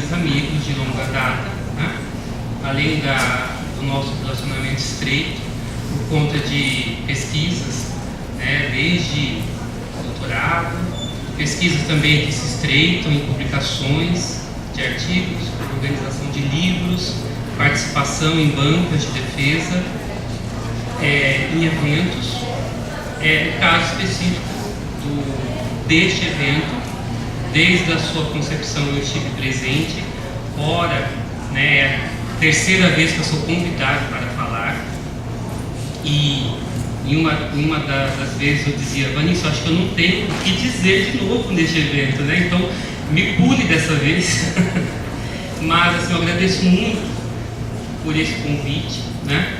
grandes amigos de longa data, né? Além do nosso relacionamento estreito, por conta de pesquisas, né? Desde doutorado, pesquisas também que se estreitam em publicações de artigos, organização de livros, participação em bancas de defesa, em eventos. No caso específico deste evento, desde a sua concepção eu estive presente, ora, né, a terceira vez que eu sou convidado para falar, e em uma das vezes eu dizia: Vanessa, acho que eu não tenho o que dizer de novo neste evento, né? Então me pule dessa vez. Mas assim, eu agradeço muito por esse convite, né?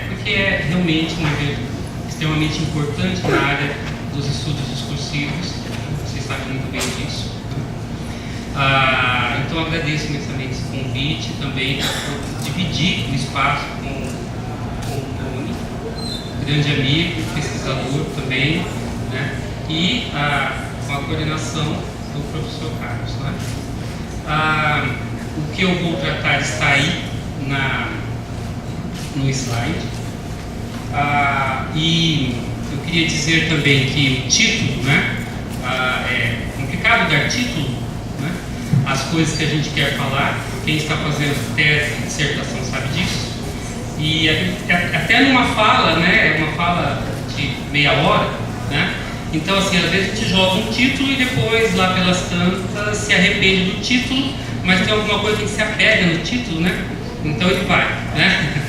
Porque é realmente um evento extremamente importante na área dos estudos discursivos, vocês sabem muito bem disso. Então eu agradeço imensamente esse convite, também por dividir o espaço com o Tony, grande amigo, pesquisador também, né? E com a coordenação do professor Carlos, né? O que eu vou tratar está aí no slide. E eu queria dizer também que o título, né? É complicado dar título, né? As coisas que a gente quer falar. Quem está fazendo tese e dissertação sabe disso. E até numa fala, né? É uma fala de meia hora, né? Então, assim, às vezes a gente joga um título e depois, lá pelas tantas, se arrepende do título, mas tem alguma coisa que se apega no título, né? Então ele vai, né?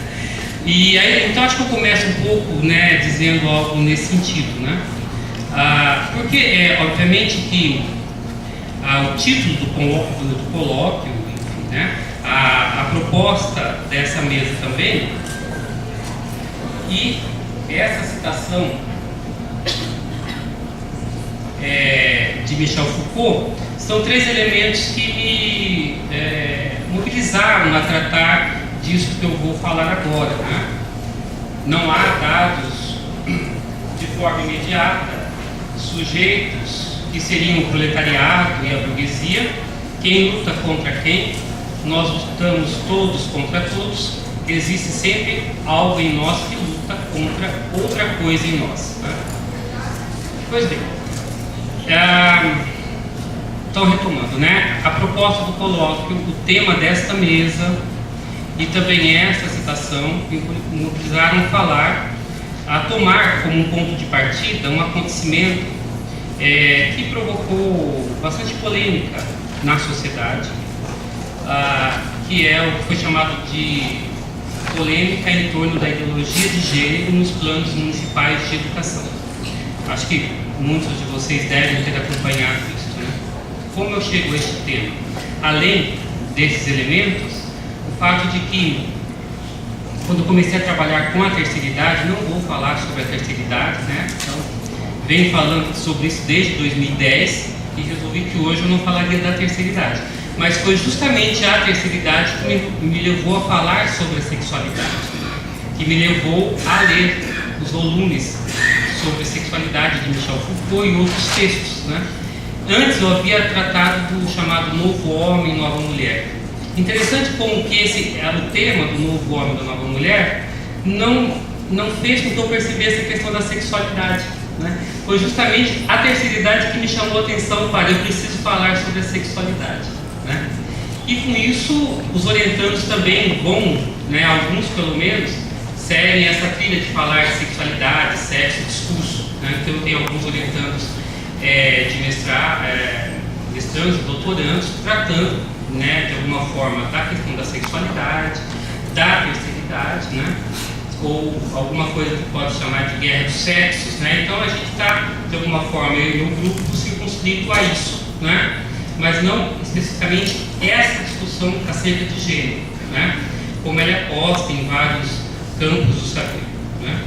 E aí, então acho que eu começo um pouco, né, dizendo algo nesse sentido, né? Porque obviamente que o título do colóquio, enfim, né? A proposta dessa mesa também, e essa citação de Michel Foucault, são três elementos que me mobilizaram a tratar disso que eu vou falar agora, né? Não há dados de forma imediata, sujeitos que seriam o proletariado e a burguesia, quem luta contra quem, nós lutamos todos contra todos, existe sempre algo em nós que luta contra outra coisa em nós, né? Pois bem, então retomando, né? A proposta do colóquio, o tema desta mesa e também esta citação me mobilizaram a tomar como um ponto de partida um acontecimento que provocou bastante polêmica na sociedade, que é o que foi chamado de polêmica em torno da ideologia de gênero nos planos municipais de educação. Acho que muitos de vocês devem ter acompanhado isso, né? Como eu chego a este tema? Além desses elementos, o fato de que, quando comecei a trabalhar com a terceira idade, não vou falar sobre a terceira idade, né? Então, venho falando sobre isso desde 2010 e resolvi que hoje eu não falaria da terceira idade. Mas foi justamente a terceira idade que me levou a falar sobre a sexualidade, que me levou a ler os volumes sobre a sexualidade de Michel Foucault e outros textos, né? Antes eu havia tratado do chamado Novo Homem, Nova Mulher. Interessante como que o tema do Novo Homem e da Nova Mulher não fez com que eu percebesse a questão da sexualidade, né? Foi justamente a terceira idade que me chamou a atenção para eu preciso falar sobre a sexualidade, né? E com isso os orientandos também vão, né, alguns pelo menos, seguem essa trilha de falar de sexualidade, sexo, discurso, né? Então eu tenho alguns orientandos de mestrandos e doutorandos tratando, né, de alguma forma da questão da sexualidade, da terceira idade, né, ou alguma coisa que pode chamar de guerra dos sexos, né. Então a gente está, de alguma forma, eu e o grupo circunscrito a isso, né, mas não especificamente essa discussão acerca de gênero, né, como ela é posta em vários campos do saber, né.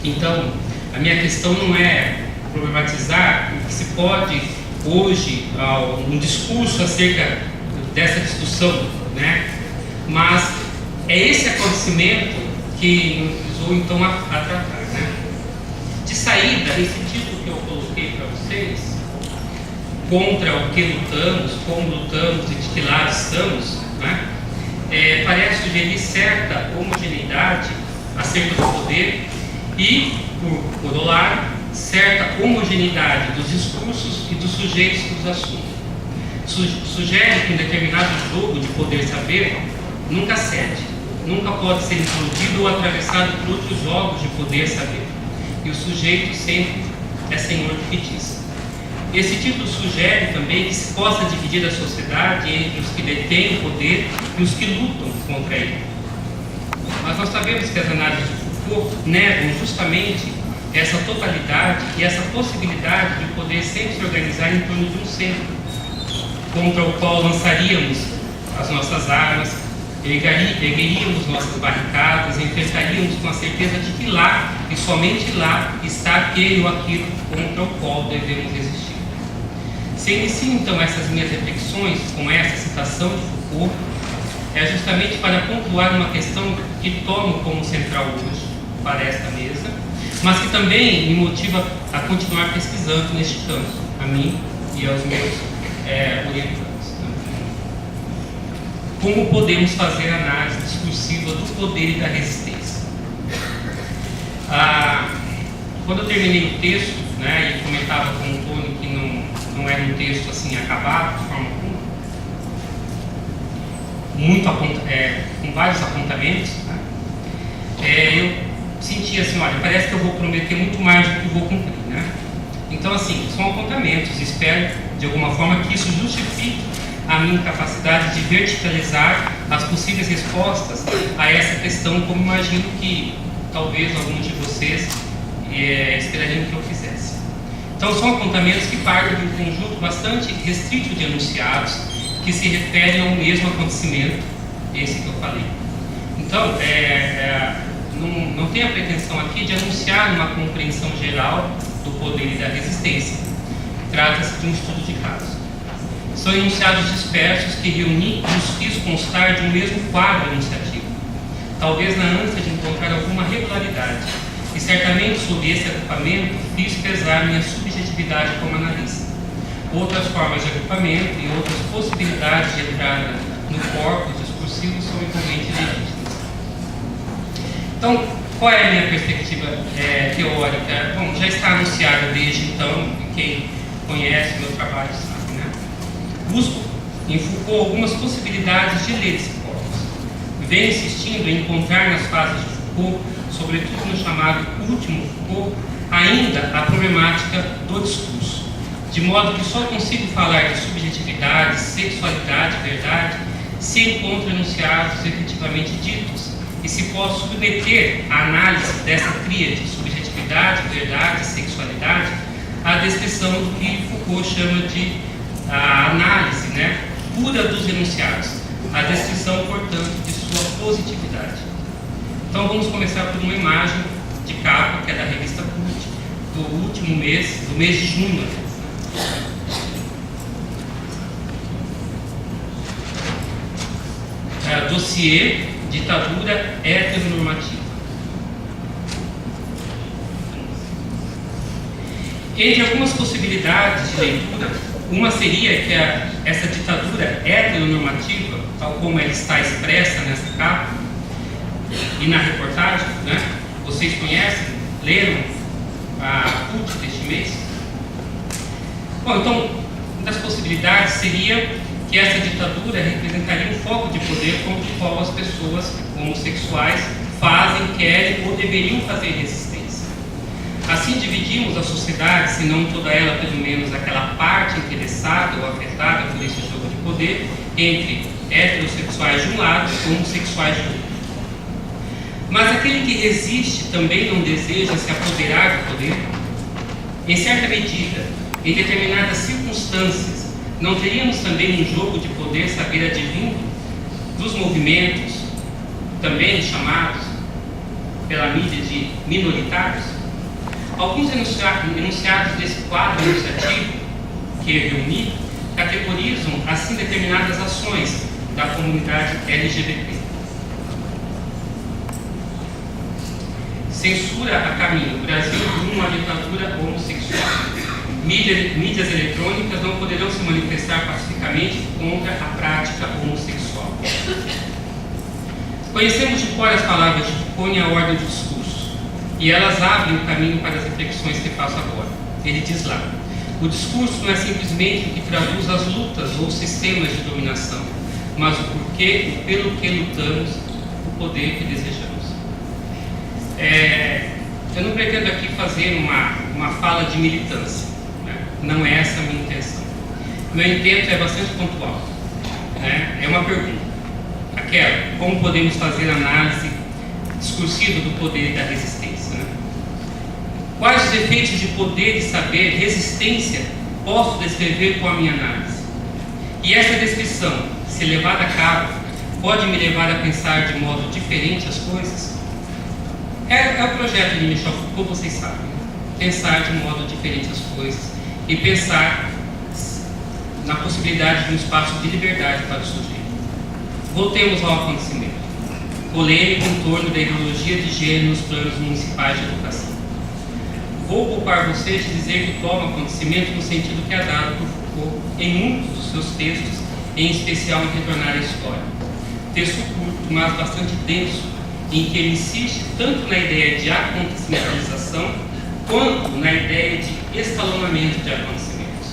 Então a minha questão não é problematizar o que se pode hoje um discurso acerca dessa discussão, né? Mas é esse acontecimento que nos levou então a tratar, né? De saída, esse título que eu coloquei para vocês, contra o que lutamos, como lutamos e de que lado estamos, né? Parece sugerir certa homogeneidade acerca do poder e, por corolário, certa homogeneidade dos discursos e dos sujeitos que os assumem. Sugere que um determinado jogo de poder-saber nunca cede, nunca pode ser introduzido ou atravessado por outros jogos de poder-saber, e o sujeito sempre é senhor do que diz. Esse título sugere também que se possa dividir a sociedade entre os que detêm o poder e os que lutam contra ele. Mas nós sabemos que as análises de Foucault negam justamente essa totalidade e essa possibilidade de o poder sempre se organizar em torno de um centro, contra o qual lançaríamos as nossas armas, ergueríamos nossas barricadas, enfrentaríamos com a certeza de que lá, e somente lá, está aquele ou aquilo contra o qual devemos resistir. Se inicio então essas minhas reflexões com essa citação de Foucault, é justamente para pontuar uma questão que tomo como central hoje para esta mesa, mas que também me motiva a continuar pesquisando neste campo, a mim e aos meus orientantes. Como podemos fazer análise discursiva do poder e da resistência? Quando eu terminei o texto, né, e comentava com o Tony que não era um texto assim acabado, de forma com vários apontamentos, né, eu sentia assim, olha, parece que eu vou prometer muito mais do que vou cumprir, né? Então, assim, são apontamentos, espero de alguma forma que isso justifique a minha capacidade de verticalizar as possíveis respostas a essa questão, como imagino que talvez alguns de vocês esperariam que eu fizesse. Então, são apontamentos que partem de um conjunto bastante restrito de enunciados que se referem ao mesmo acontecimento, esse que eu falei. Então, não tenho a pretensão aqui de anunciar uma compreensão geral do poder e da resistência. Trata-se de um estudo de caso. São enunciados dispersos que reuni e os fiz constar de um mesmo quadro enunciativo, talvez na ânsia de encontrar alguma regularidade, e certamente sob esse agrupamento fiz pesar minha subjetividade como analista. Outras formas de agrupamento e outras possibilidades de entrada no corpus discursivo são igualmente legítimas. Então, qual é a minha perspectiva teórica? Bom, já está anunciado desde então, e quem conhece o meu trabalho sabe, né? Busco em Foucault algumas possibilidades de ler esse corpus. Venho insistindo em encontrar nas fases de Foucault, sobretudo no chamado último Foucault, ainda a problemática do discurso, de modo que só consigo falar de subjetividade, sexualidade e verdade se encontro enunciados efetivamente ditos, e se posso submeter a análise dessa tríade, subjetividade, verdade e sexualidade, à descrição do que Foucault chama de análise, né, pura dos enunciados, a descrição, portanto, de sua positividade. Então vamos começar por uma imagem de capa, que é da revista Cult, do último mês, do mês de junho. Dossiê Ditadura Heteronormativa. Entre algumas possibilidades de leitura, uma seria que essa ditadura heteronormativa, tal como ela está expressa nessa capa e na reportagem, né? Vocês conhecem, leram a CUT deste mês? Bom, então, uma das possibilidades seria que essa ditadura representaria um foco de poder contra o qual as pessoas homossexuais fazem, querem ou deveriam fazer resistência. Assim dividimos a sociedade, se não toda ela, pelo menos aquela parte interessada ou afetada por esse jogo de poder, entre heterossexuais de um lado e homossexuais de outro. Mas aquele que resiste também não deseja se apoderar do poder? Em certa medida, em determinadas circunstâncias, não teríamos também um jogo de poder saber advindo dos movimentos, também chamados pela mídia de minoritários? Alguns enunciados desse quadro enunciativo que eu reuni categorizam assim determinadas ações da comunidade LGBT. Censura a caminho, Brasil rumo à ditadura homossexual. mídias eletrônicas não poderão se manifestar pacificamente contra a prática homossexual. Conhecemos de cor as palavras de Foucault e a ordem do discurso, e elas abrem o caminho para as reflexões que faço agora. Ele diz lá: o discurso não é simplesmente o que traduz as lutas ou sistemas de dominação, mas o porquê e pelo que lutamos, o poder que desejamos. Eu não pretendo aqui fazer uma fala de militância, né? Não é essa a minha intenção. Meu intento é bastante pontual, né? É uma pergunta, aquela: como podemos fazer análise discursiva do poder e da resistência, né? Quais os efeitos de poder e saber, resistência, posso descrever com a minha análise? E essa descrição, se levada a cabo, pode me levar a pensar de modo diferente as coisas? É o projeto de Michel Foucault, vocês sabem, né? Pensar de modo diferente as coisas e pensar na possibilidade de um espaço de liberdade para o sujeito. Voltemos ao acontecimento. Polêmica em torno da ideologia de gênero nos planos municipais de educação. Vou poupar vocês de dizer que toma acontecimento no sentido que é dado por Foucault em muitos dos seus textos, em especial em Retornar à História. Texto curto, mas bastante denso, em que ele insiste tanto na ideia de acontecimentalização quanto na ideia de escalonamento de acontecimentos.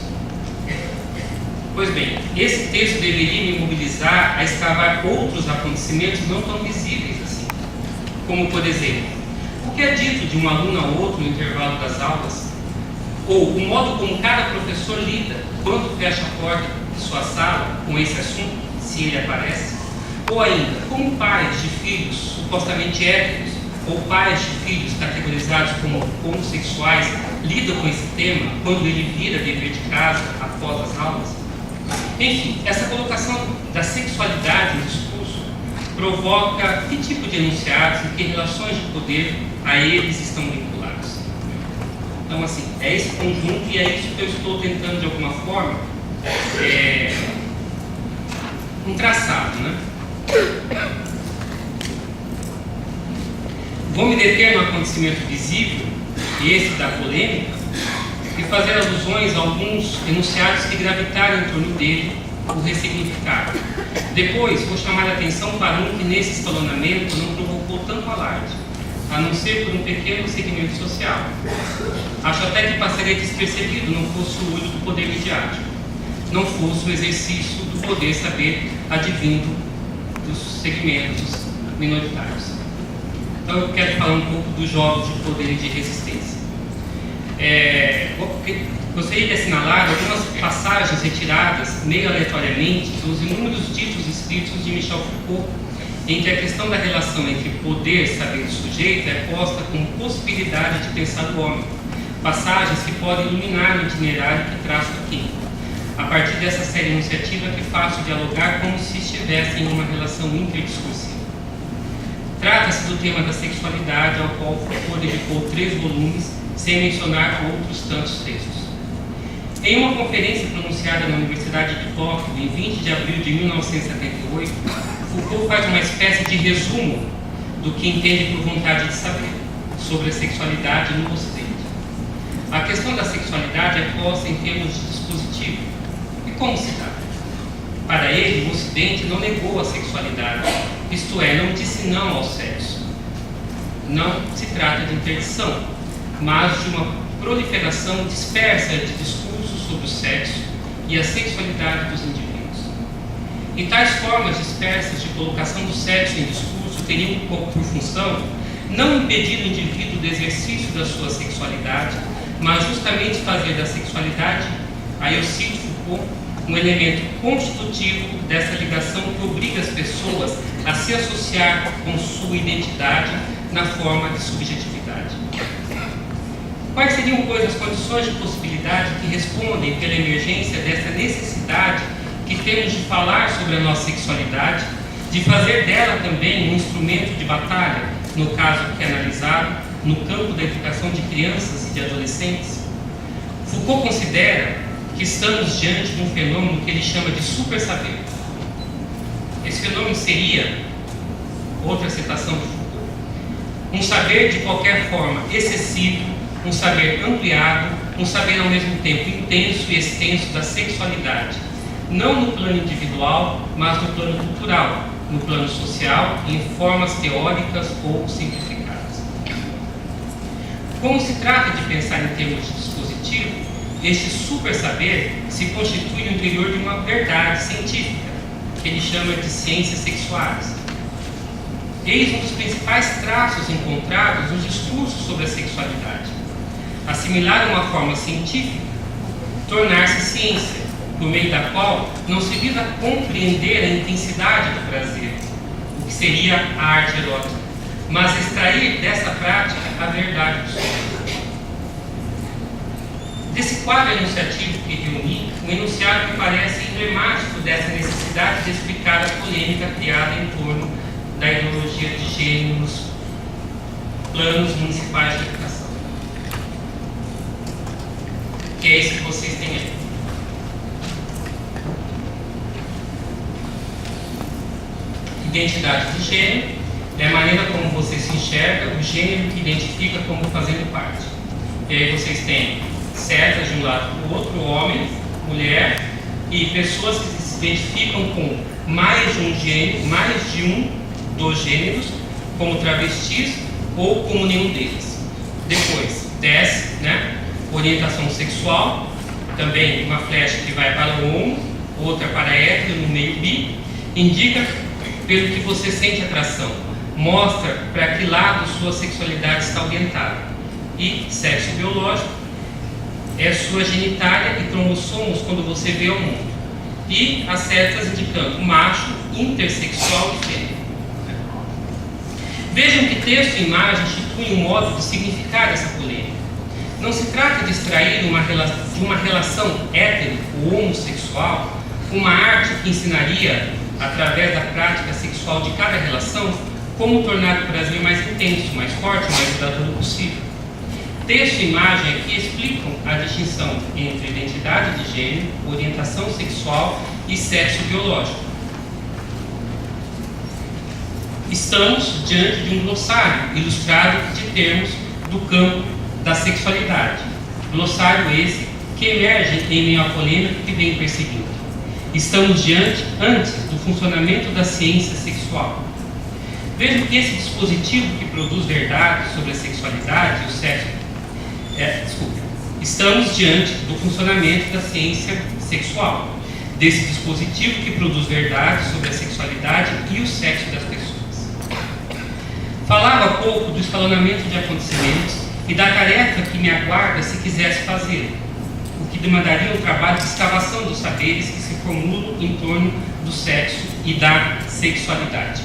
Pois bem, esse texto deveria me mobilizar a escavar outros acontecimentos não tão visíveis assim, como, por exemplo, o que é dito de um aluno a outro no intervalo das aulas, ou o modo como cada professor lida quando fecha a porta de sua sala com esse assunto, se ele aparece, ou ainda, como pais de filhos supostamente héteros, ou pais de filhos categorizados como homossexuais lidam com esse tema quando ele vira dever de casa após as aulas. Enfim, essa colocação da sexualidade no discurso provoca que tipo de enunciados e que relações de poder a eles estão vinculados. Então, assim, é esse conjunto e é isso que eu estou tentando, de alguma forma, um traçado, né? Vou me deter no acontecimento visível, esse da polêmica, e fazer alusões a alguns enunciados que gravitaram em torno dele, o ressignificaram. Depois, vou chamar a atenção para um que nesse escalonamento não provocou tanto alarde, a não ser por um pequeno segmento social. Acho até que passaria despercebido não fosse o uso do poder midiático, não fosse o exercício do poder saber advindo dos segmentos minoritários. Então eu quero falar um pouco dos jogos de poder e de resistência. Gostaria de assinalar algumas passagens retiradas meio aleatoriamente dos inúmeros ditos escritos de Michel Foucault, em que a questão da relação entre poder, saber e sujeito é posta como possibilidade de pensar o homem. Passagens que podem iluminar o itinerário que traço aqui, a partir dessa série enunciativa que faço dialogar como se estivessem em uma relação interdiscursiva. Trata-se do tema da sexualidade, ao qual Foucault dedicou 3 volumes, sem mencionar outros tantos textos. Em uma conferência pronunciada na Universidade de Tóquio, em 20 de abril de 1978, Foucault faz uma espécie de resumo do que entende por vontade de saber sobre a sexualidade no Ocidente. A questão da sexualidade é posta em termos de dispositivo. E como se dá? Para ele, o Ocidente não negou a sexualidade, isto é, não disse não ao sexo. Não se trata de interdição, mas de uma proliferação dispersa de discursos sobre o sexo e a sexualidade dos indivíduos. E tais formas dispersas de colocação do sexo em discurso teriam por função não impedir o indivíduo do exercício da sua sexualidade, mas justamente fazer da sexualidade, aí eu cito Foucault, um elemento constitutivo dessa ligação que obriga as pessoas a se associar com sua identidade na forma de subjetividade. Quais seriam, pois, as condições de possibilidade que respondem pela emergência dessa necessidade que temos de falar sobre a nossa sexualidade, de fazer dela também um instrumento de batalha, no caso que é analisado, no campo da educação de crianças e de adolescentes? Foucault considera que estamos diante de um fenômeno que ele chama de super-saber. Esse fenômeno seria, outra citação de Foucault, um saber de qualquer forma excessivo, um saber ampliado, um saber ao mesmo tempo intenso e extenso da sexualidade, não no plano individual, mas no plano cultural, no plano social, em formas teóricas ou simplificadas. Como se trata de pensar em termos de dispositivo, este super saber se constitui no interior de uma verdade científica, que ele chama de ciências sexuais. Eis um dos principais traços encontrados nos discursos sobre a sexualidade. Assimilar uma forma científica, tornar-se ciência, por meio da qual não se visa compreender a intensidade do prazer, o que seria a arte erótica, mas extrair dessa prática a verdade do sonho. Desse quadro enunciativo que reuni, um enunciado que parece emblemático dessa necessidade de explicar a polêmica criada em torno da ideologia de gênero nos planos municipais de educação. Que é esse que vocês têm aí. Identidade de gênero é a maneira como você se enxerga, o gênero que identifica como fazendo parte. E aí vocês têm setas de um lado para o outro, homem, mulher, e pessoas que se identificam com mais de um gênero, mais de um dos gêneros, como travestis ou como nenhum deles. Depois desce, né? Orientação sexual, também uma flecha que vai para o homo, outra para hétero, no meio bi, indica pelo que você sente atração, mostra para que lado sua sexualidade está orientada. E sexo biológico é sua genitália e cromossomos quando você vê ao mundo. E as setas indicando macho, intersexual e fêmea. Vejam que texto e imagem instituem um modo de significar essa polêmica. Não se trata de extrair de uma relação hétero ou homossexual uma arte que ensinaria, através da prática sexual de cada relação, como tornar o prazer mais intenso, mais forte, mais duradouro possível. Texto e imagem aqui explicam a distinção entre identidade de gênero, orientação sexual e sexo biológico. Estamos diante de um glossário ilustrado de termos do campo da sexualidade. Glossário esse que emerge em meio à polêmica que vem perseguindo. Estamos antes do funcionamento da ciência sexual. Vejam que esse dispositivo que produz verdades sobre a sexualidade e o sexo... Estamos diante do funcionamento da ciência sexual, desse dispositivo que produz verdades sobre a sexualidade e o sexo das pessoas. Falava há pouco do escalonamento de acontecimentos e da tarefa que me aguarda se quisesse fazer, o que demandaria um trabalho de escavação dos saberes que se formulam em torno do sexo e da sexualidade.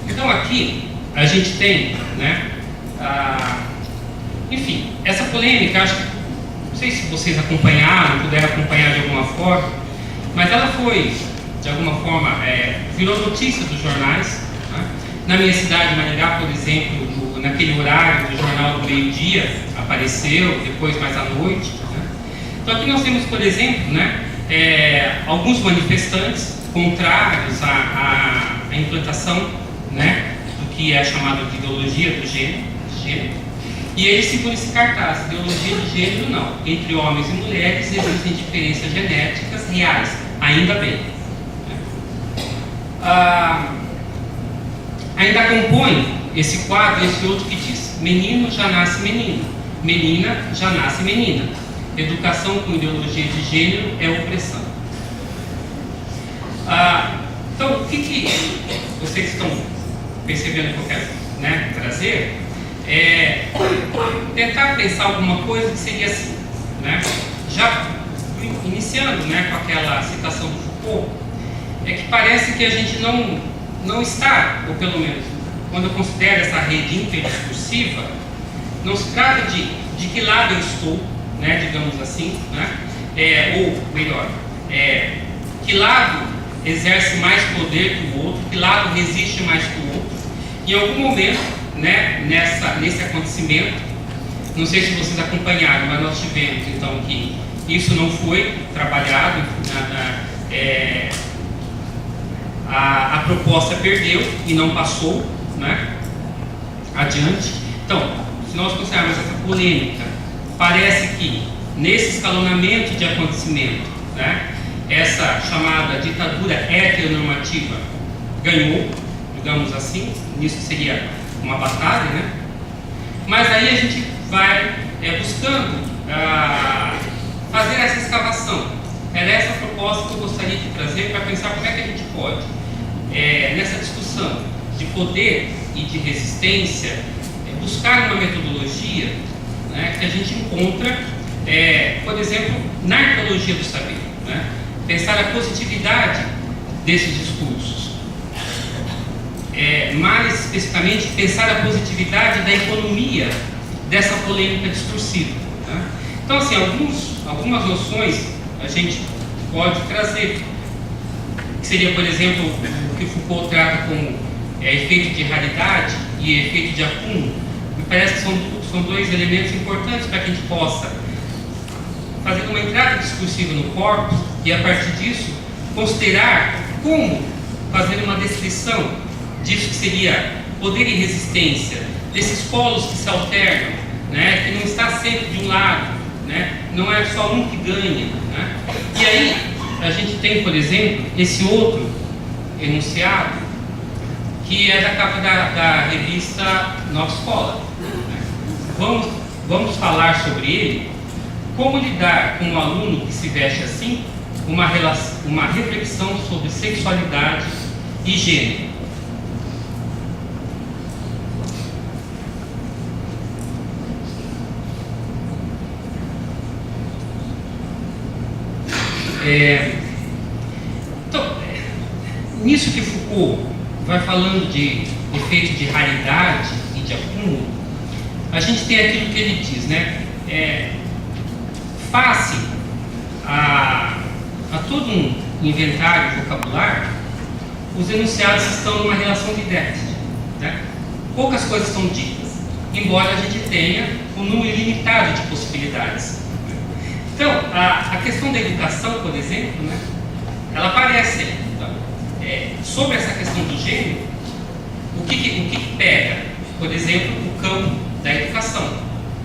Então aqui a gente tem, né, enfim, essa polêmica, acho que, não sei se vocês acompanharam, puderam acompanhar de alguma forma, mas ela foi, de alguma forma, virou notícia dos jornais, né? Na minha cidade, Maringá, por exemplo, naquele horário do jornal do meio-dia, apareceu, depois mais à noite, né? Então aqui nós temos, por exemplo, né, alguns manifestantes contrários à implantação, né, do que é chamado de ideologia do gênero, e eles seguram esse cartaz: ideologia de gênero não, entre homens e mulheres existem diferenças genéticas reais, ainda bem. Ainda compõe esse quadro esse outro que diz: menino já nasce menino, menina já nasce menina, educação com ideologia de gênero é opressão. Então, o que vocês estão percebendo que eu quero, né, trazer? Tentar pensar alguma coisa que seria assim, né? Já iniciando, né, com aquela citação do Foucault, é que parece que a gente não está, ou pelo menos quando eu considero essa rede interdiscursiva, não se trata de que lado eu estou, né, digamos assim, né? Ou melhor, que lado exerce mais poder que o outro, que lado resiste mais que o outro. Em algum momento, né, nesse acontecimento, não sei se vocês acompanharam, mas nós tivemos então que isso não foi trabalhado, a proposta perdeu e não passou, né, adiante. Então, se nós considerarmos essa polêmica, parece que nesse escalonamento de acontecimento, né, essa chamada ditadura heteronormativa ganhou, digamos assim, nisso seria uma batalha, né? Mas aí a gente vai buscando fazer essa escavação. Era essa a proposta que eu gostaria de trazer para pensar como é que a gente pode, nessa discussão de poder e de resistência, buscar uma metodologia, né, que a gente encontra, por exemplo, na arqueologia do saber, né? Pensar a positividade desses discursos. Mais especificamente, pensar a positividade da economia dessa polêmica discursiva, né? Então, assim, algumas noções a gente pode trazer, que seria, por exemplo, o que Foucault trata como efeito de raridade e efeito de acúmulo. Me parece que são dois elementos importantes para que a gente possa fazer uma entrada discursiva no corpus e, a partir disso, considerar como fazer uma descrição disso que seria poder e resistência, desses polos que se alternam, né, que não está sempre de um lado, né, não é só um que ganha, né? E aí a gente tem, por exemplo, esse outro enunciado, que é da capa da revista Nova Escola. Vamos falar sobre ele, como lidar com um aluno que se veste assim, uma reflexão sobre sexualidade e gênero. Então, nisso que Foucault vai falando de efeito de raridade e de acúmulo, a gente tem aquilo que ele diz, né? Face a todo um inventário vocabulário, os enunciados estão numa relação de déficit, né? Poucas coisas são ditas, embora a gente tenha um número ilimitado de possibilidades. Então, a questão da educação, por exemplo, né, ela aparece. Então, sobre essa questão do gênero, o que pega, por exemplo, o campo da educação,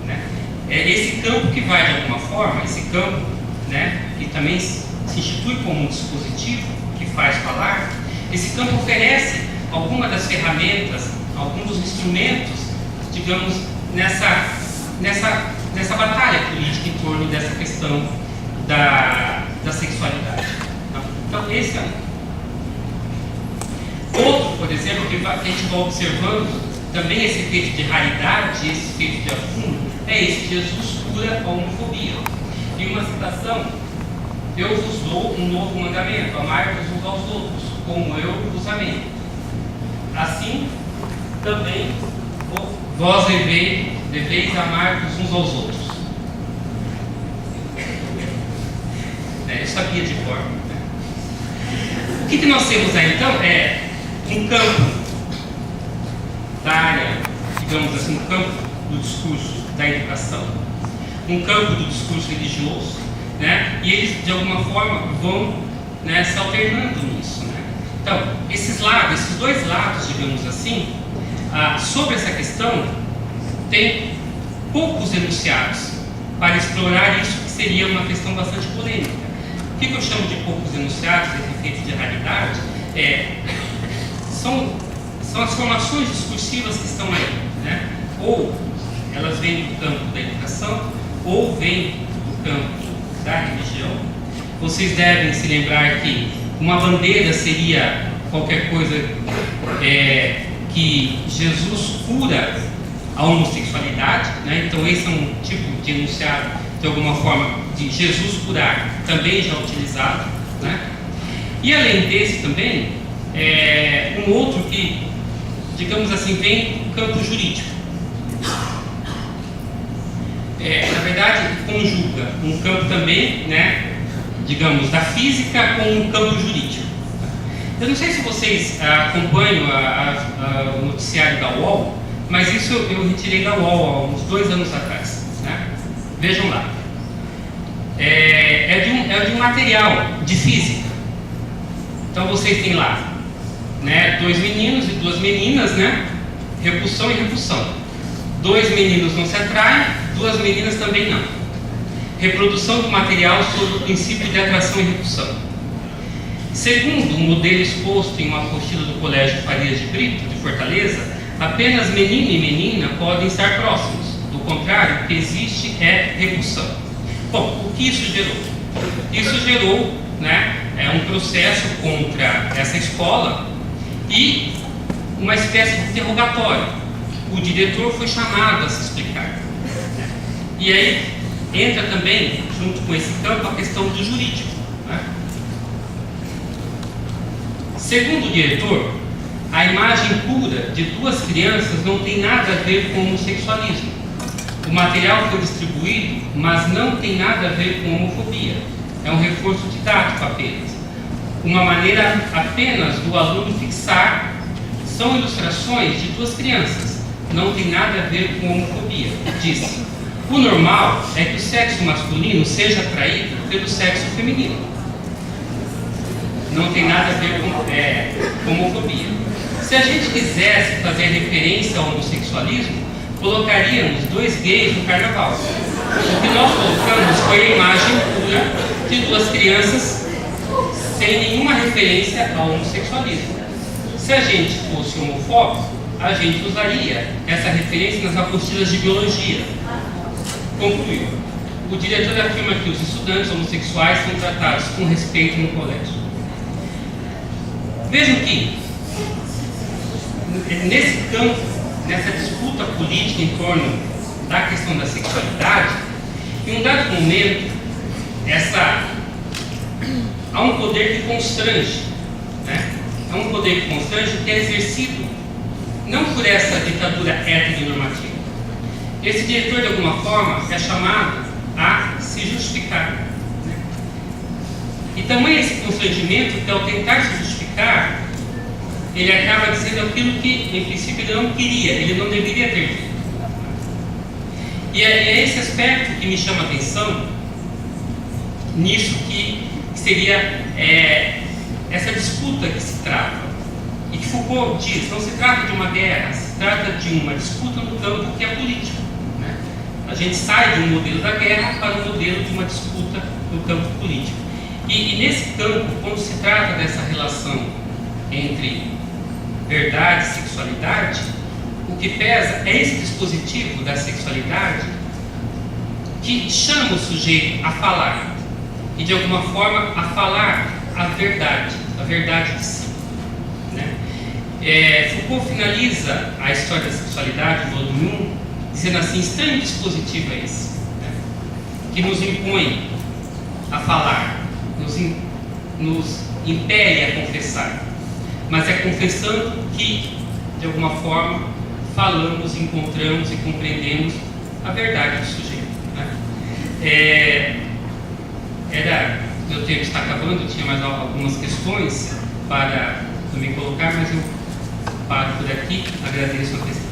né? Esse campo que vai, de alguma forma, esse campo, né, que também se institui como um dispositivo que faz falar, esse campo oferece algumas das ferramentas, alguns dos instrumentos, digamos, nessa batalha política em torno dessa questão da sexualidade. Então, esse é outro, por exemplo, que a gente vai observando também esse efeito de raridade, esse efeito de acúmulo, é esse que Jesus cura a homofobia. Em uma citação, eu vos dou um novo mandamento, amai-vos uns aos outros, como eu vos amei. Assim, também vós deveis amar-vos uns aos outros. Eu sabia de cor. O que nós temos aí, então, é um campo da área, digamos assim, um campo do discurso da educação, um campo do discurso religioso, né? E eles, de alguma forma, vão, né, se alternando nisso, né? Então, esses dois lados, digamos assim, sobre essa questão, tem poucos enunciados para explorar isso, que seria uma questão bastante polêmica. O que eu chamo de poucos enunciados, esse efeito de raridade, são as formações discursivas que estão aí, né? Ou elas vêm do campo da educação, ou vêm do campo da religião. Vocês devem se lembrar que uma bandeira seria qualquer coisa que Jesus cura a homossexualidade, né? Então esse é um tipo de enunciado, de alguma forma, de Jesus curar, também já utilizado, né? E além desse também, um outro que, digamos assim, vem do campo jurídico. Na verdade, conjuga um campo também, né, digamos, da física com um campo jurídico. Eu não sei se vocês acompanham o noticiário da UOL, mas isso eu retirei da UOL há uns 2 anos atrás, né? Vejam lá. É de um material de física. Então vocês têm lá, né, 2 meninos e 2 meninas, né? Repulsão e repulsão. 2 meninos não se atraem, 2 meninas também não. Reprodução do material sob o princípio de atração e repulsão. Segundo o modelo exposto em uma apostila do Colégio Farias de Brito, de Fortaleza, apenas menino e menina podem estar próximos. Do contrário, o que existe é repulsão. Bom, o que isso gerou? Isso gerou, um processo contra essa escola e uma espécie de interrogatório. O diretor foi chamado a se explicar. E aí entra também, junto com esse campo, a questão do jurídico. Segundo o diretor, a imagem pura de 2 crianças não tem nada a ver com homossexualismo. O material foi distribuído, mas não tem nada a ver com homofobia. É um reforço didático apenas. Uma maneira apenas do aluno fixar. São ilustrações de 2 crianças. Não tem nada a ver com homofobia. Disse: o normal é que o sexo masculino seja atraído pelo sexo feminino. Não tem nada a ver com homofobia. Se a gente quisesse fazer referência ao homossexualismo, colocaríamos 2 gays no carnaval. O que nós colocamos foi a imagem pura de 2 crianças sem nenhuma referência ao homossexualismo. Se a gente fosse homofóbico, a gente usaria essa referência nas apostilas de biologia. Concluiu. O diretor afirma que os estudantes homossexuais são tratados com respeito no colégio. Vejam que, nesse campo, nessa disputa política em torno da questão da sexualidade, em um dado momento, há um poder que constrange, há um poder que constrange que é exercido não por essa ditadura heteronormativa. Esse diretor, de alguma forma, é chamado a se justificar. E também esse constrangimento que, ao tentar se justificar, ele acaba dizendo aquilo que, em princípio, ele não queria, ele não deveria ter dito. E é esse aspecto que me chama a atenção nisso que seria essa disputa que se trata. E que Foucault diz, não se trata de uma guerra, se trata de uma disputa no campo que é político. A gente sai de um modelo da guerra para um modelo de uma disputa no campo político. E nesse campo, quando se trata dessa relação entre verdade e sexualidade, o que pesa é esse dispositivo da sexualidade que chama o sujeito a falar e, de alguma forma, a falar a verdade de si. Foucault finaliza a história da sexualidade, volume 1, dizendo assim: estranho dispositivo é esse, que nos impõe a falar, nos impele a confessar, mas é confessando que, de alguma forma, falamos, encontramos e compreendemos a verdade do sujeito. Meu tempo está acabando, eu tinha mais algumas questões para também colocar, mas eu paro por aqui, agradeço a questão.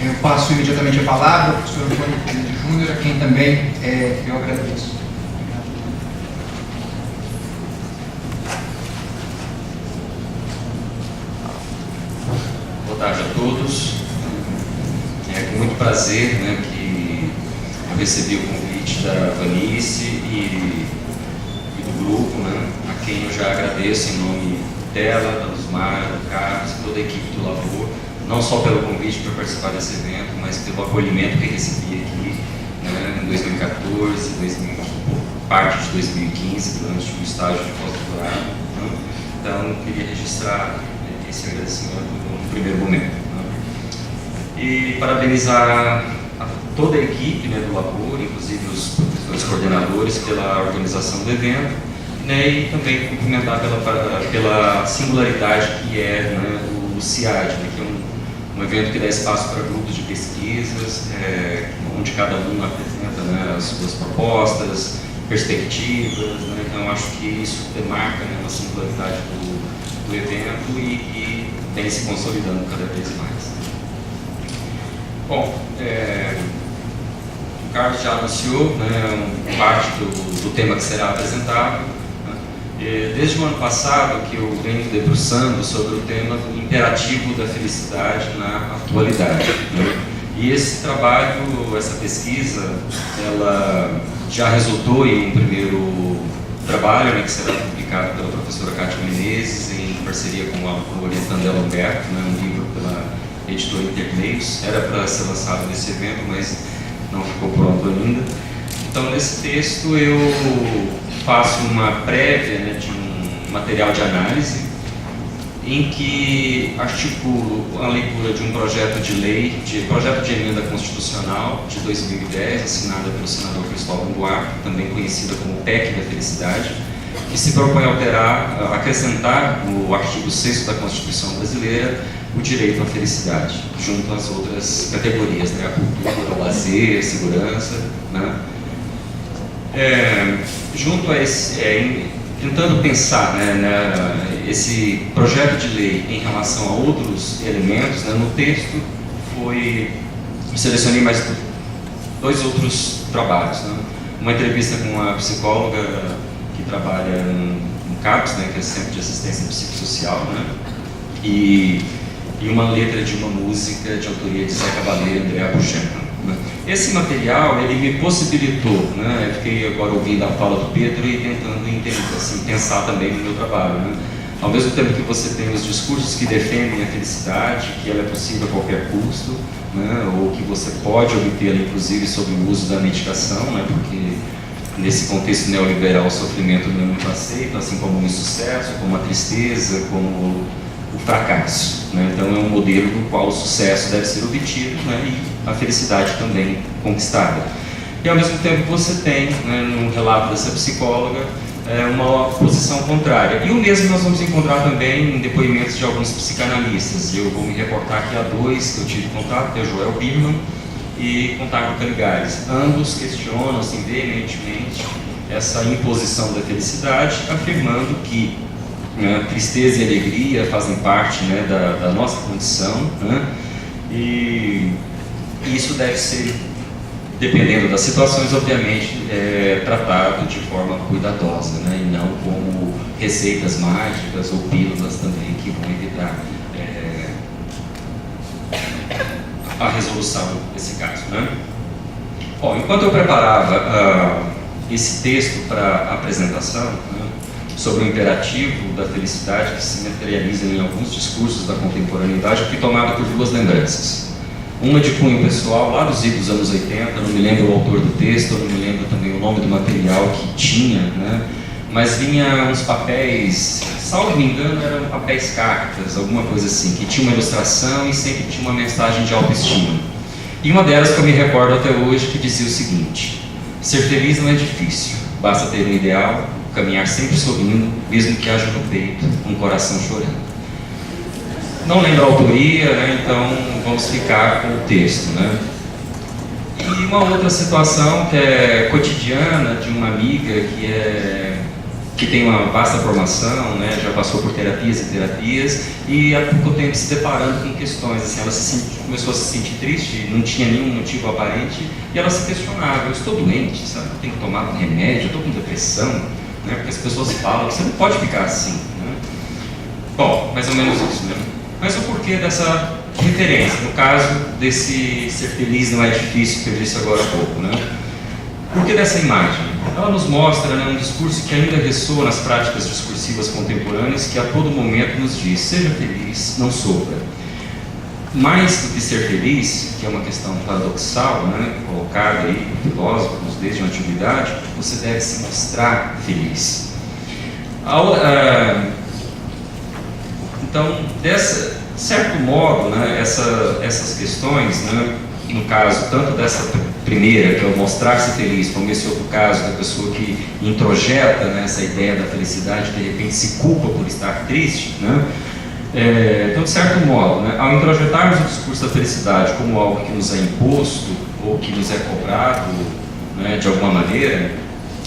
Eu passo imediatamente a palavra ao professor Antônio Pedro Júnior, a quem também eu agradeço. Boa tarde a todos. É com muito prazer que eu recebi o convite da Vanice e do grupo, a quem eu já agradeço em nome dela, da Luzmar, do Carlos e toda a equipe do Labor, não só pelo convite para participar desse evento, mas pelo acolhimento que recebi aqui em 2014, parte de 2015, durante o estágio de pós-doutorado. Então, queria registrar esse agradecimento no primeiro momento. E parabenizar a toda a equipe do Labor, inclusive os professores coordenadores, pela organização do evento, e também cumprimentar pela singularidade que é o CIAD, que é um evento que dá espaço para grupos de pesquisas, onde cada um apresenta as suas propostas, perspectivas. Então, acho que isso demarca uma singularidade do evento e vem se consolidando cada vez mais. Bom, o Carlos já anunciou, né, parte do tema que será apresentado. Desde o ano passado que eu venho debruçando sobre o tema do imperativo da felicidade na atualidade, né? E esse trabalho, essa pesquisa, ela já resultou em um primeiro trabalho, né, que será publicado pela professora Kátia Menezes em parceria com o orientando Dela Humberto, né, um livro pela editora Intermeios. Era para ser lançado nesse evento, mas não ficou pronto ainda. Então, nesse texto eu faço uma prévia, né, de um material de análise em que articulo a leitura de um projeto de lei, projeto de emenda constitucional de 2010, assinada pelo senador Cristóvão Buarque, também conhecida como PEC da Felicidade, que se propõe alterar, acrescentar no artigo 6º da Constituição brasileira o direito à felicidade, junto às outras categorias, né, a cultura, o lazer, segurança, né? Junto a esse, tentando pensar, né, esse projeto de lei em relação a outros elementos, né, no texto selecionei mais 2 outros trabalhos, né? Uma entrevista com uma psicóloga que trabalha no CAPS, né, que é o Centro de Assistência Psicossocial, né, e uma letra de uma música de autoria de Zé Cabaleiro e André Buchan. Esse material, ele me possibilitou, né, eu fiquei agora ouvindo a fala do Pedro e tentando entender, assim, pensar também no meu trabalho, né. Ao mesmo tempo que você tem os discursos que defendem a felicidade, que ela é possível a qualquer custo, né, ou que você pode obtê-la inclusive sob o uso da medicação, né, porque nesse contexto neoliberal o sofrimento não é muito aceito, assim como o insucesso, como a tristeza, como o fracasso, né? Então é um modelo no qual o sucesso deve ser obtido, né, e a felicidade também conquistada. E ao mesmo tempo você tem, né, no relato dessa psicóloga, uma posição contrária. E o mesmo nós vamos encontrar também em depoimentos de alguns psicanalistas. Eu vou me reportar aqui a 2 que eu tive contato, que é Joel Birman e Contágio Caligares. Ambos questionam, assim, veementemente essa imposição da felicidade, afirmando que tristeza e alegria fazem parte, né, da nossa condição, né, e isso deve ser, dependendo das situações, obviamente, tratado de forma cuidadosa, né, e não como receitas mágicas ou pílulas também que vão evitar a resolução desse caso, né. Bom, enquanto eu preparava esse texto para a apresentação, né, sobre o imperativo da felicidade que se materializa em alguns discursos da contemporaneidade, eu fui tomado por 2 lembranças. Uma de cunho pessoal, lá dos anos 80, não me lembro o autor do texto, não me lembro também o nome do material que tinha, né? Mas vinha uns papéis, salvo me engano, eram papéis cartas, alguma coisa assim, que tinha uma ilustração e sempre tinha uma mensagem de autoestima. E uma delas que eu me recordo até hoje, que dizia o seguinte: ser feliz não é difícil, basta ter um ideal, caminhar sempre sorrindo, mesmo que haja no peito um coração chorando. Não lembro a autoria, né, então vamos ficar com o texto, né. E uma outra situação que é cotidiana, de uma amiga que tem uma vasta formação, né, já passou por terapias e terapias, e há pouco tempo se deparando com questões, assim, ela começou a se sentir triste, não tinha nenhum motivo aparente, e ela se questionava: eu estou doente, sabe? Eu tenho que tomar um remédio, eu estou com depressão, né, porque as pessoas falam que você não pode ficar assim, né? Bom, mais ou menos isso, né? Mas o porquê dessa referência, no caso desse ser feliz não é difícil, que eu disse agora há pouco, né? Por que dessa imagem? Ela nos mostra, né, um discurso que ainda ressoa nas práticas discursivas contemporâneas, que a todo momento nos diz: seja feliz, não sofra. Mais do que ser feliz, que é uma questão paradoxal, né, colocada aí por filósofos desde a antiguidade, você deve se mostrar feliz. Então, de certo modo, né, essas questões, né, no caso tanto dessa primeira, que é o mostrar-se feliz, como esse outro caso da pessoa que introjeta, né, essa ideia da felicidade, de repente se culpa por estar triste, né. Então, de certo modo, né, ao introjetarmos o discurso da felicidade como algo que nos é imposto ou que nos é cobrado, né, de alguma maneira,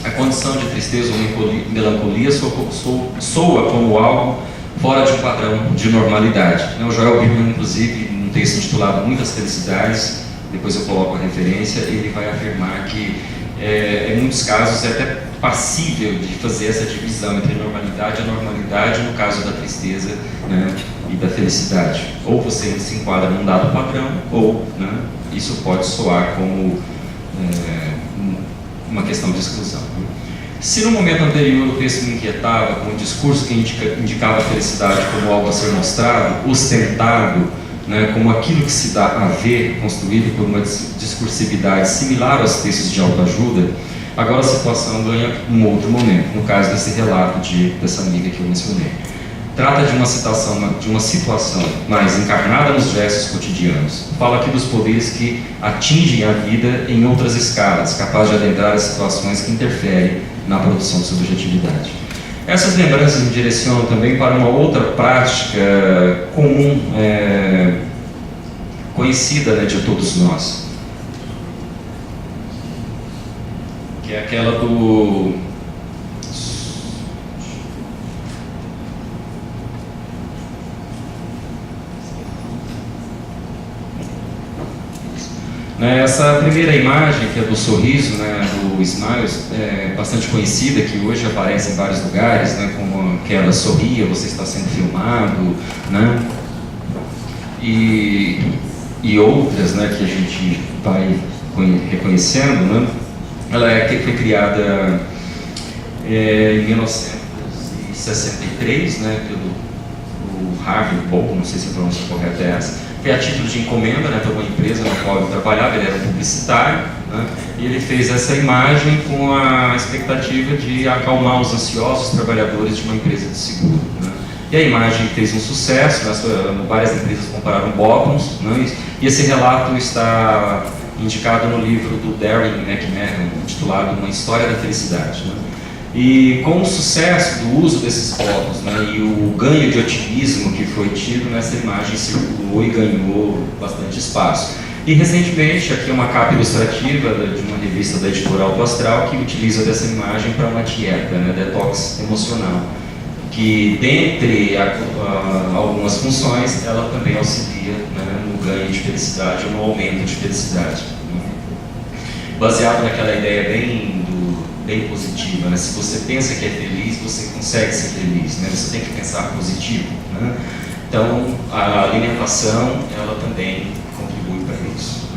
a condição de tristeza ou melancolia soa como algo fora de um padrão de normalidade. O Joel Birman, inclusive, num texto intitulado Muitas Felicidades, depois eu coloco a referência, ele vai afirmar que em muitos casos é até passível de fazer essa divisão entre normalidade e anormalidade no caso da tristeza, né, e da felicidade. Ou você se enquadra num dado padrão, ou, né, isso pode soar como uma questão de exclusão. Se no momento anterior o texto me inquietava com um discurso que indicava a felicidade como algo a ser mostrado, ostentado, né, como aquilo que se dá a ver, construído por uma discursividade similar aos textos de autoajuda, agora a situação ganha um outro momento, no caso desse relato dessa amiga que eu mencionei. Trata de uma situação mais encarnada nos gestos cotidianos. Fala aqui dos poderes que atingem a vida em outras escalas, capaz de adentrar as situações que interferem na produção de subjetividade. Essas lembranças me direcionam também para uma outra prática comum, conhecida, né, de todos nós, que é aquela do essa primeira imagem, que é do sorriso, né, do Smiles, é bastante conhecida, que hoje aparece em vários lugares, né, como que ela sorria, você está sendo filmado, né, e outras, né, que a gente vai reconhecendo, né. Ela foi criada em 1963, né, pelo Harvey Bowl, não sei se a pronúncia correta é essa. Foi a título de encomenda, né, para uma empresa na qual ele trabalhava, ele era publicitário, né, e ele fez essa imagem com a expectativa de acalmar os ansiosos trabalhadores de uma empresa de seguro, né. E a imagem fez um sucesso, várias empresas compraram bottoms, né, e esse relato está indicado no livro do Darren McMahon, intitulado Uma História da Felicidade, né. E com o sucesso do uso desses fotos, né, e o ganho de otimismo que foi tido, nessa imagem circulou e ganhou bastante espaço. E recentemente, aqui é uma capa ilustrativa de uma revista da editora Alto Astral que utiliza dessa imagem para uma dieta, né, detox emocional, que dentre algumas funções, ela também auxilia, né, no ganho de felicidade ou no aumento de felicidade, né. Baseado naquela ideia bem positiva, né? Se você pensa que é feliz, você consegue ser feliz, né? Você tem que pensar positivo, né? Então, a alimentação, ela também contribui para isso,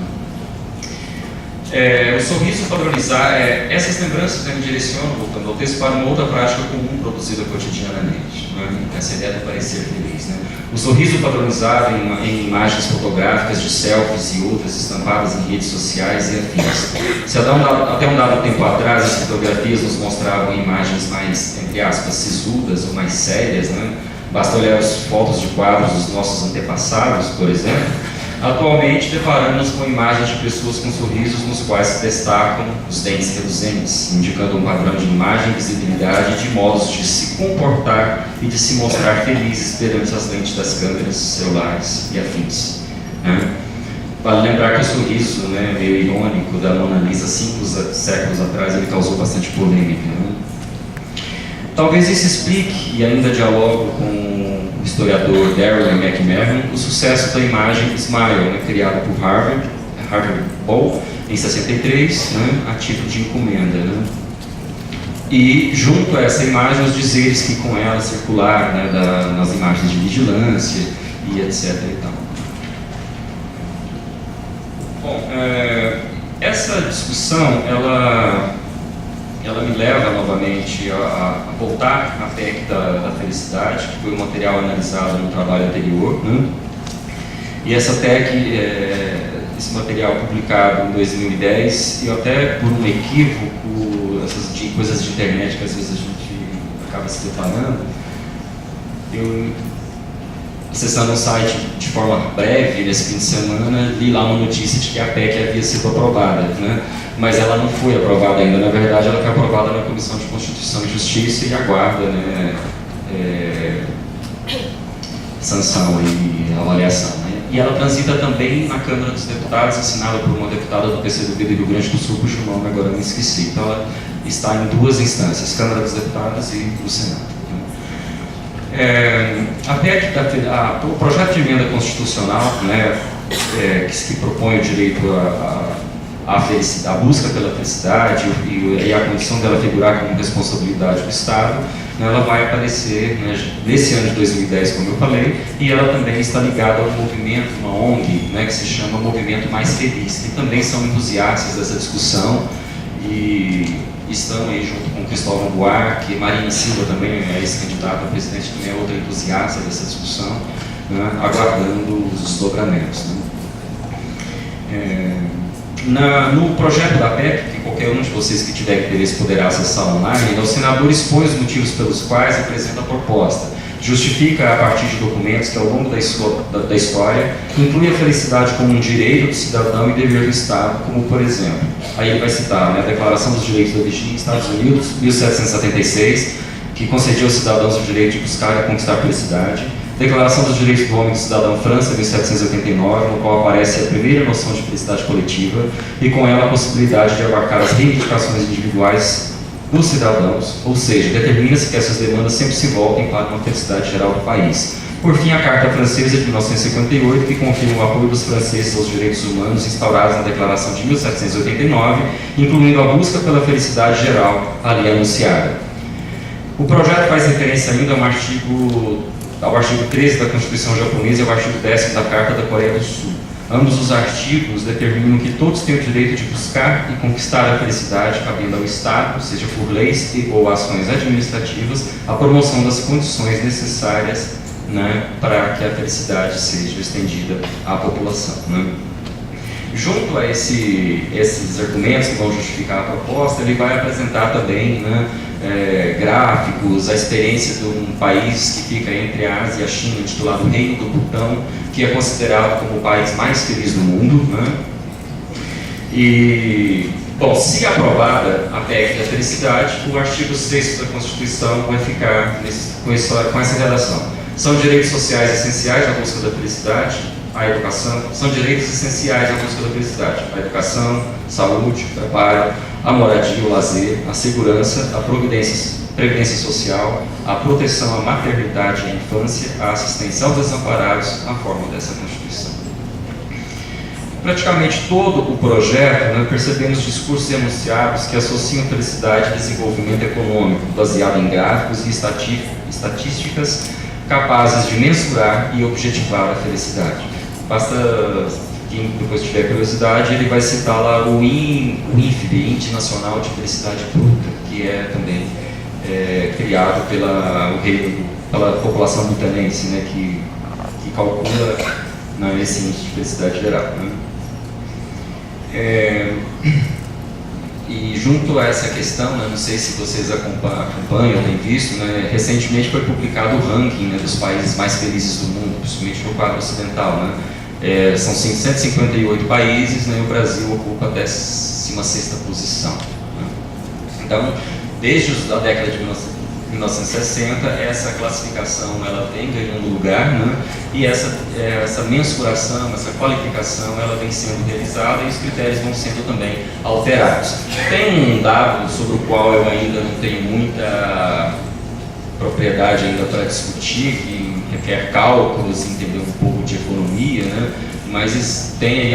né? O sorriso padronizar, essas lembranças, né, me direcionam, voltando ao texto, para uma outra prática comum produzida cotidianamente, né? Essa ideia de parecer feliz, né? O sorriso padronizado em imagens fotográficas de selfies e outras estampadas em redes sociais e afins. Se até um dado tempo atrás as fotografias nos mostravam imagens mais, entre aspas, sisudas ou mais sérias, né? Basta olhar as fotos de quadros dos nossos antepassados, por exemplo. Atualmente deparamos com imagens de pessoas com sorrisos nos quais se destacam os dentes reluzentes, indicando um padrão de imagem, visibilidade e de modos de se comportar e de se mostrar felizes perante as lentes das câmeras celulares e afins, né? Vale lembrar que o sorriso, né, meio irônico da Mona Lisa 5 séculos atrás, ele causou bastante polêmica, né? Talvez isso explique, e ainda dialogo com o historiador Darren McMahon, o sucesso da imagem Smile, né, criada por Harvey Bowl em 63, né, a título de encomenda, né? E junto a essa imagem os dizeres que com ela circularam, né, nas imagens de vigilância e etc. e tal. Bom, essa discussão, ela me leva novamente a voltar à PEC da felicidade, que foi um material analisado no trabalho anterior, né? E essa PEC, esse material publicado em 2010, e até por um equívoco, essas coisas de internet que às vezes a gente acaba se deparando, eu, acessando o site de forma breve nesse fim de semana, li lá uma notícia de que a PEC havia sido aprovada, né? Mas ela não foi aprovada ainda. Na verdade, ela foi aprovada na Comissão de Constituição e Justiça e aguarda, né, sanção e avaliação, né? E ela transita também na Câmara dos Deputados, assinada por uma deputada do PCdoB do Rio Grande do Sul, cujo nome agora eu me esqueci. Então, ela está em duas instâncias, Câmara dos Deputados e o Senado. A PEC, o projeto de emenda constitucional, né, que propõe o direito à felicidade, à busca pela felicidade e a condição dela figurar como responsabilidade do Estado, né, ela vai aparecer, né, nesse ano de 2010, como eu falei, e ela também está ligada ao movimento, uma ONG, né, que se chama Movimento Mais Feliz, que também são entusiastas dessa discussão e estão aí junto com Cristóvão Buarque, Marina Silva também é ex-candidata a presidente, também é outra entusiasta dessa discussão, né, aguardando os desdobramentos. Né. No projeto da PEC, que qualquer um de vocês que tiver interesse poderá acessar online, o senador expõe os motivos pelos quais apresenta a proposta, justifica a partir de documentos que ao longo da história inclui a felicidade como um direito do cidadão e dever do Estado, como por exemplo, aí ele vai citar, né, a Declaração dos Direitos da Virgínia, Estados Unidos, 1776, que concedia aos cidadãos o direito de buscar e conquistar a felicidade, Declaração dos Direitos do Homem e do Cidadão, França, 1789, no qual aparece a primeira noção de felicidade coletiva e com ela a possibilidade de abarcar as reivindicações individuais dos cidadãos, ou seja, determina-se que essas demandas sempre se voltem para uma felicidade geral do país. Por fim, a Carta Francesa de 1958, que confirma o apoio dos franceses aos direitos humanos instaurados na Declaração de 1789, incluindo a busca pela felicidade geral ali anunciada. O projeto faz referência ainda ao artigo 13 da Constituição japonesa e ao artigo 10º da Carta da Coreia do Sul. Ambos os artigos determinam que todos têm o direito de buscar e conquistar a felicidade, cabendo ao Estado, seja por leis ou ações administrativas, a promoção das condições necessárias, né, para que a felicidade seja estendida à população. Né. Junto a esses argumentos que vão justificar a proposta, ele vai apresentar também, né, gráficos, a experiência de um país que fica entre a Ásia e a China, intitulado Reino do Butão, que é considerado como o país mais feliz do mundo. Né? E, bom, se aprovada a PEC da felicidade, o artigo 6º da Constituição vai ficar com essa redação. São direitos sociais essenciais à busca da felicidade, a educação, são direitos essenciais à busca da felicidade, a educação, saúde, trabalho, a moradia, o lazer, a segurança, a previdência social, a proteção à maternidade e à infância, a assistência aos desamparados, a forma dessa Constituição. Praticamente todo o projeto, né, percebemos discursos enunciados que associam felicidade e desenvolvimento econômico, baseado em gráficos e estatísticas capazes de mensurar e objetivar a felicidade. Basta, quem depois tiver curiosidade, ele vai citar lá o INFB, Índice Nacional de Felicidade Bruta, que é também criado pela população butanense, né, que calcula, né, esse índice de felicidade geral. Né. E junto a essa questão, né, não sei se vocês acompanham ou têm visto, né, recentemente foi publicado o ranking, né, dos países mais felizes do mundo, principalmente no quadro ocidental. Né. São 158 países, né, e o Brasil ocupa a 16ª posição. Né. Então, desde a década de 1960, essa classificação ela vem ganhando lugar, né, e essa mensuração, essa qualificação, ela vem sendo realizada e os critérios vão sendo também alterados. Tem um dado sobre o qual eu ainda não tenho muita propriedade ainda para discutir, que requer cálculos, entender um pouco de economia, né? Mas tem aí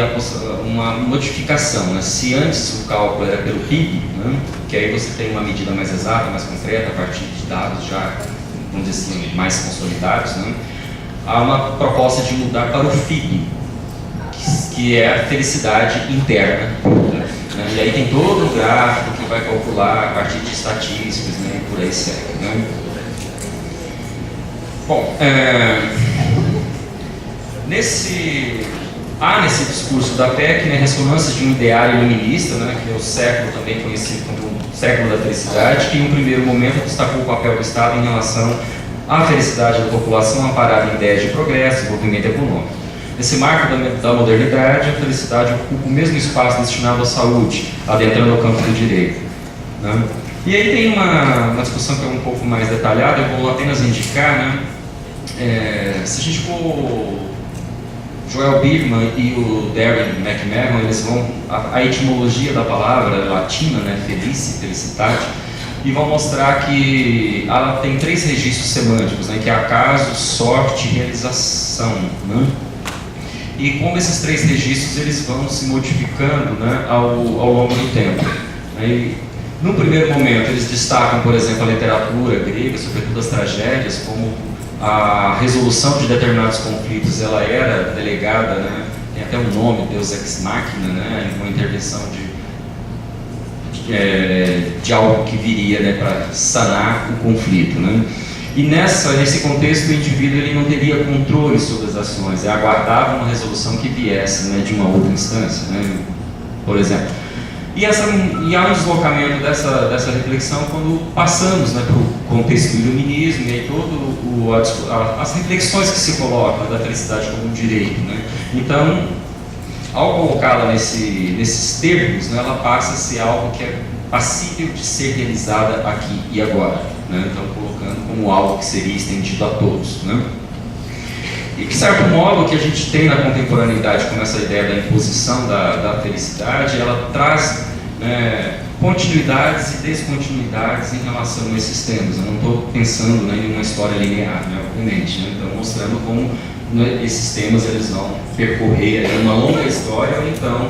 uma modificação, né? Se antes o cálculo era pelo PIB, né? Que aí você tem uma medida mais exata, mais concreta, a partir de dados já, vamos dizer assim, mais consolidados, né? Há uma proposta de mudar para o FIB, que é a felicidade interna, né? E aí tem todo um gráfico que vai calcular a partir de estatísticas, né? E por aí segue, né? Bom, há nesse discurso da PEC, né, ressonâncias de um ideário iluminista, né, que é o século também conhecido como o século da felicidade, que em um primeiro momento destacou o papel do Estado em relação à felicidade da população amparada em ideias de progresso e desenvolvimento econômico. Nesse marco da modernidade, a felicidade ocupa o mesmo espaço destinado à saúde, adentrando o campo do direito. Né? E aí tem uma discussão que é um pouco mais detalhada, eu vou apenas indicar, né? Se a gente for Joel Bittman e o Darren McMahon, eles vão a etimologia da palavra latina, né, felicidade, e vão mostrar que ela tem 3 registros semânticos, né, que é acaso, sorte e realização, né? e como esses 3 registros eles vão se modificando, né, ao longo do tempo. E, no primeiro momento, eles destacam, por exemplo, a literatura grega, sobretudo as tragédias, como a resolução de determinados conflitos ela era delegada, né, tem até um nome, Deus Ex Machina, né, uma intervenção de algo que viria, né, para sanar o conflito, né. E nesse contexto, o indivíduo ele não teria controle sobre as ações, aguardava uma resolução que viesse, né, de uma outra instância, né, por exemplo. E há um deslocamento dessa reflexão quando passamos, né, para o contexto do iluminismo e as reflexões que se colocam da felicidade como um direito, né. Então, ao colocá-la nesses termos, né, ela passa a ser algo que é passível de ser realizada aqui e agora, né? Então colocando como algo que seria estendido a todos, né? E de certo modo o que a gente tem na contemporaneidade com essa ideia da imposição da felicidade, ela traz, né, continuidades e descontinuidades em relação a esses temas. Eu não estou pensando, né, em uma história linear, né, obviamente, né? Então mostrando como, né, esses temas eles vão percorrer aí uma longa história, ou então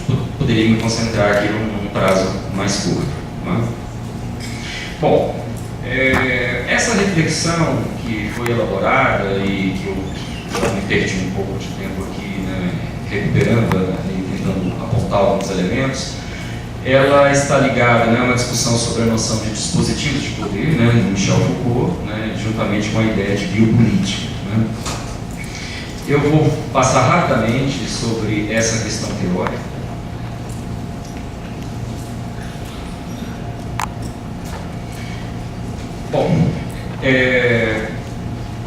eu poderia me concentrar aqui num prazo mais curto, né? Bom, essa reflexão que foi elaborada e que eu me perdi um pouco de tempo aqui, né, recuperando, né, e tentando apontar alguns elementos, ela está ligada, né, a uma discussão sobre a noção de dispositivos de poder, né, do Michel Foucault, né, juntamente com a ideia de biopolítica, né. Eu vou passar rapidamente sobre essa questão teórica. Bom,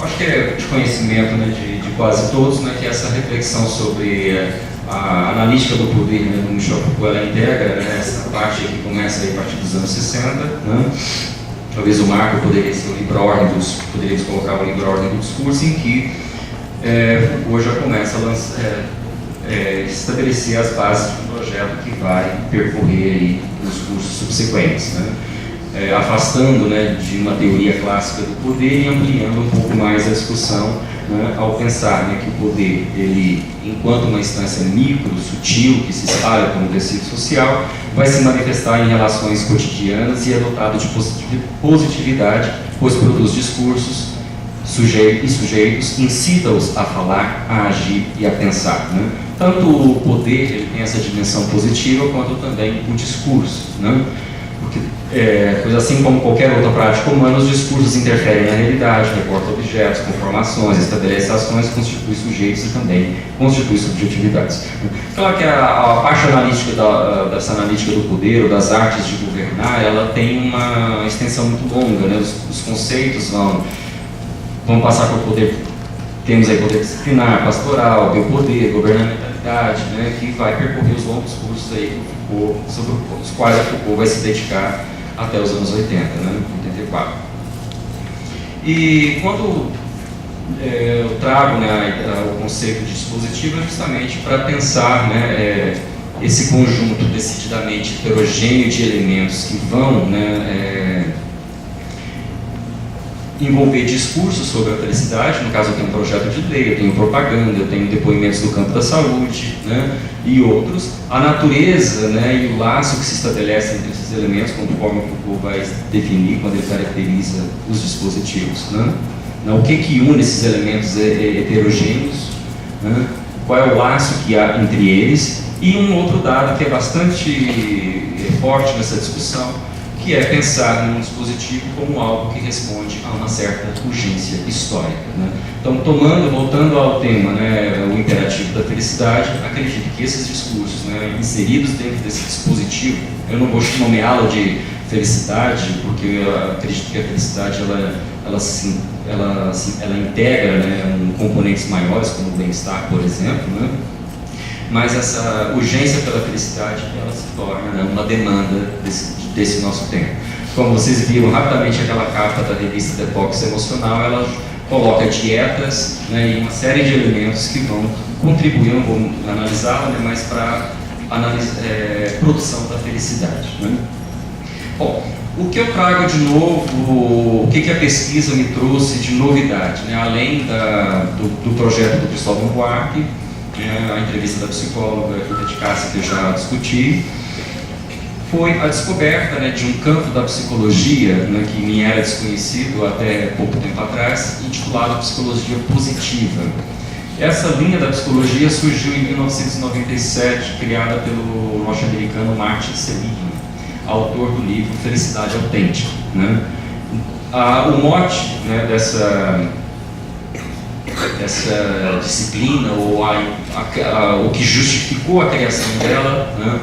acho que é de conhecimento, né, de quase todos, né, que essa reflexão sobre a analítica do poder, né, do Michel Foucault, ela integra, né, essa parte que começa aí a partir dos anos 60, né. Talvez o marco poderia ser o livro-ordem poderíamos colocar o livro-ordem do discurso, em que Foucault já começa a estabelecer as bases de um projeto que vai percorrer aí os cursos subsequentes, né. Afastando, né, de uma teoria clássica do poder e ampliando um pouco mais a discussão, né, ao pensar, né, que o poder, ele, enquanto uma instância micro, sutil, que se espalha como tecido social, vai se manifestar em relações cotidianas e é dotado de positividade, pois produz discursos sujeitos, incita-os a falar, a agir e a pensar, né. Tanto o poder ele tem essa dimensão positiva, quanto também o discurso, né. Porque, pois assim como qualquer outra prática humana, os discursos interferem na realidade, reportam objetos, conformações, estabelecem ações, constituem sujeitos e também constituem subjetividades. Claro que a parte analítica dessa analítica do poder ou das artes de governar, ela tem uma extensão muito longa, né? Os conceitos vão passar por poder, temos aí poder disciplinar, pastoral, biopoder, governamentalidade, né? Que vai percorrer os longos cursos aí sobre os quais a Foucault vai se dedicar até os anos 80, né, 84. E quando eu trago, né, o conceito de dispositivo é justamente para pensar, né, esse conjunto decididamente heterogêneo de elementos que vão, né, envolver discursos sobre a felicidade. No caso, eu tenho um projeto de lei, eu tenho propaganda, eu tenho depoimentos do campo da saúde, né, e outros. A natureza, né, e o laço que se estabelece entre esses elementos, conforme o Foucault vai definir quando ele caracteriza os dispositivos, né. O que une esses elementos heterogêneos, né, qual é o laço que há entre eles, e um outro dado que é bastante forte nessa discussão, que é pensar num dispositivo como algo que responde a uma certa urgência histórica, né? Então, voltando ao tema, né, o imperativo da felicidade, acredito que esses discursos, né, inseridos dentro desse dispositivo, eu não vou nomeá-lo de felicidade, porque eu acredito que a felicidade ela integra, né, componentes maiores, como o bem-estar, por exemplo, né? Mas essa urgência pela felicidade, ela se torna, né, uma demanda desse nosso tempo. Como vocês viram rapidamente aquela capa da revista Detox Emocional, ela coloca dietas, né, e uma série de elementos que vão contribuir, não vou analisá-la, né, mas para a produção da felicidade, né? Bom, o que eu trago de novo, o que a pesquisa me trouxe de novidade, né, além do projeto do Cristóvão Buarque, a entrevista da psicóloga de Cássia que eu já discuti, foi a descoberta, né, de um campo da psicologia, né, que me era desconhecido até pouco tempo atrás, intitulado Psicologia Positiva. Essa linha da psicologia surgiu em 1997, criada pelo norte-americano Martin Seligman, autor do livro Felicidade Autêntica, né? O mote, né, dessa disciplina, ou o que justificou a criação dela, né,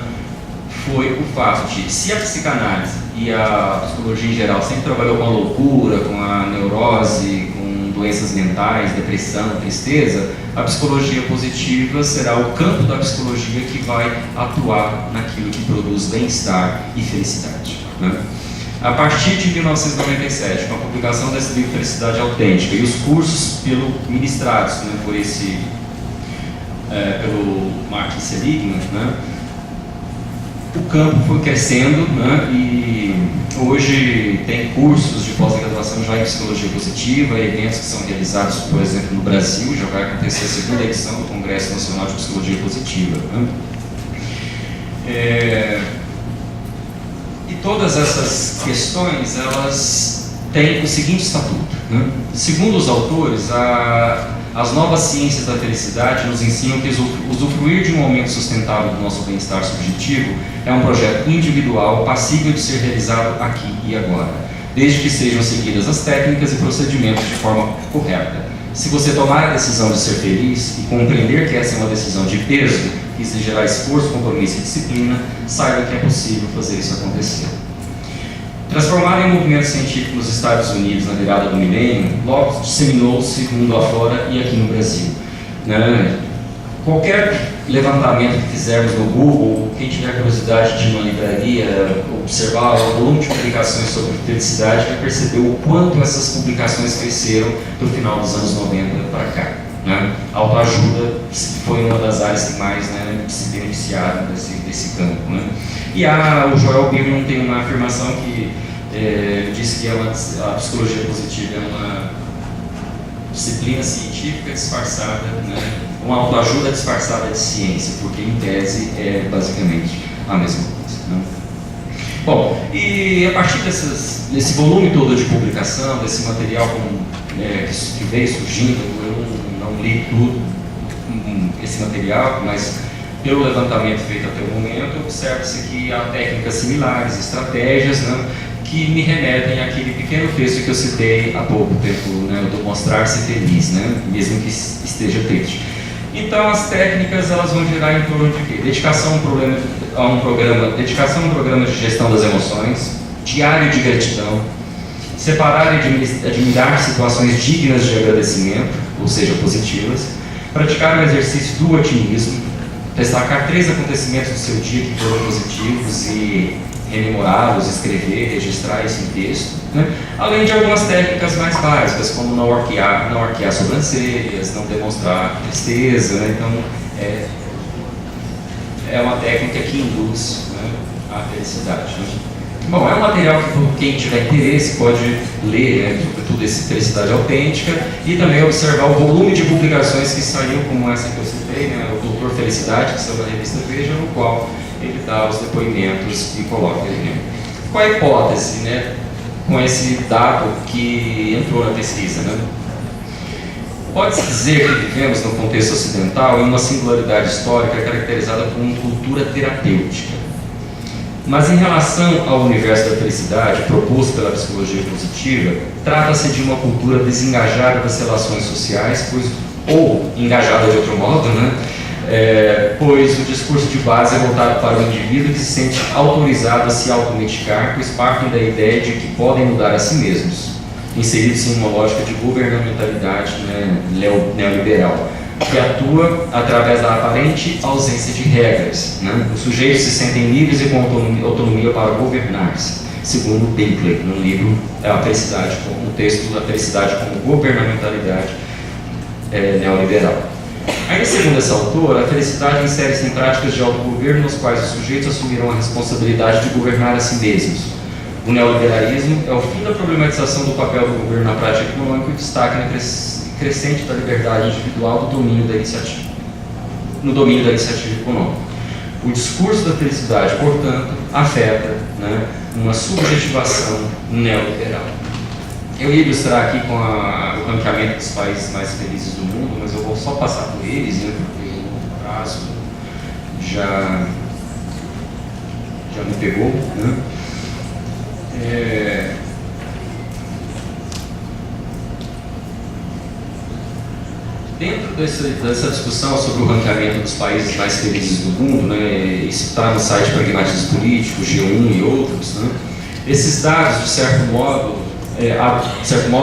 foi o fato de, se a psicanálise e a psicologia em geral sempre trabalhou com a loucura, com a neurose, com doenças mentais, depressão, tristeza, a psicologia positiva será o campo da psicologia que vai atuar naquilo que produz bem-estar e felicidade, né? A partir de 1997, com a publicação desse livro Felicidade Autêntica e os cursos ministrados, né, pelo Martin Seligman, né, o campo foi crescendo, né, e hoje tem cursos de pós-graduação já em psicologia positiva, eventos que são realizados, por exemplo, no Brasil. Já vai acontecer a segunda edição do Congresso Nacional de Psicologia Positiva, né? E todas essas questões, elas têm o seguinte estatuto, né? Segundo os autores, as novas ciências da felicidade nos ensinam que usufruir de um aumento sustentável do nosso bem-estar subjetivo é um projeto individual passível de ser realizado aqui e agora, desde que sejam seguidas as técnicas e procedimentos de forma correta. Se você tomar a decisão de ser feliz e compreender que essa é uma decisão de peso, que exigirá esforço, compromisso e disciplina, saiba que é possível fazer isso acontecer. Transformado em movimento científico nos Estados Unidos na virada do milênio, logo disseminou-se mundo afora e aqui no Brasil, né? Qualquer levantamento que fizermos no Google, quem tiver curiosidade de ir numa livraria, observar o volume de publicações sobre felicidade, vai perceber o quanto essas publicações cresceram do final dos anos 90 para cá, né? Autoajuda foi uma das áreas que mais, né, se beneficiaram desse campo, né? E o Joel Biermann tem uma afirmação que diz que a psicologia positiva é uma disciplina científica disfarçada, né, uma autoajuda disfarçada de ciência, porque em tese é basicamente a mesma coisa, né? Bom, e a partir desse volume todo de publicação, desse material que veio surgindo, eu não li tudo esse material, mas pelo levantamento feito até o momento, observa-se que há técnicas similares, estratégias, né, que me remetem àquele pequeno texto que eu citei há pouco tempo, né, do mostrar-se feliz, né, mesmo que esteja triste. Então, as técnicas, elas vão girar em torno de quê? Dedicação a um programa de gestão das emoções, diário de gratidão, separar e admirar situações dignas de agradecimento, ou seja, positivas, praticar o exercício do otimismo, destacar 3 acontecimentos do seu dia que foram positivos e rememorá-los, escrever, registrar isso em texto, né? Além de algumas técnicas mais básicas, como não arquear sobrancelhas, não demonstrar tristeza, né? Então, é uma técnica que induz, né, a felicidade, né? Bom, é um material que quem tiver interesse pode ler, né, sobretudo esse Felicidade Autêntica, e também observar o volume de publicações que saiu, como essa que eu citei, né, o Doutor Felicidade, que saiu da revista Veja, no qual ele dá os depoimentos e coloca ele, né? Qual a hipótese, né, com esse dado que entrou na pesquisa, né? Pode-se dizer que vivemos no contexto ocidental em uma singularidade histórica caracterizada por uma cultura terapêutica. Mas em relação ao universo da felicidade, proposto pela psicologia positiva, trata-se de uma cultura desengajada das relações sociais, ou engajada de outro modo, né? Pois o discurso de base é voltado para o indivíduo que se sente autorizado a se automedicar, pois partem da ideia de que podem mudar a si mesmos, inseridos em uma lógica de governamentalidade, né, neoliberal, que atua através da aparente ausência de regras, né? Os sujeitos se sentem livres e com autonomia para governar-se, segundo Binkley, no livro no texto da Felicidade como Governamentalidade Neoliberal. Ainda segundo essa autora, a felicidade insere-se em práticas de autogoverno nos quais os sujeitos assumirão a responsabilidade de governar a si mesmos. O neoliberalismo é o fim da problematização do papel do governo na prática econômica e destaca na crescente da liberdade individual do domínio da iniciativa. no domínio da iniciativa econômica. O discurso da felicidade, portanto, afeta, né, uma subjetivação neoliberal. Eu ia ilustrar aqui com o ranqueamento dos países mais felizes do mundo, mas eu vou só passar por eles, né, porque o prazo já me pegou, né? Dentro dessa discussão sobre o ranqueamento dos países mais felizes do mundo, né, isso está no site Pragmatismo Político, G1 e outros, né, esses dados, de certo modo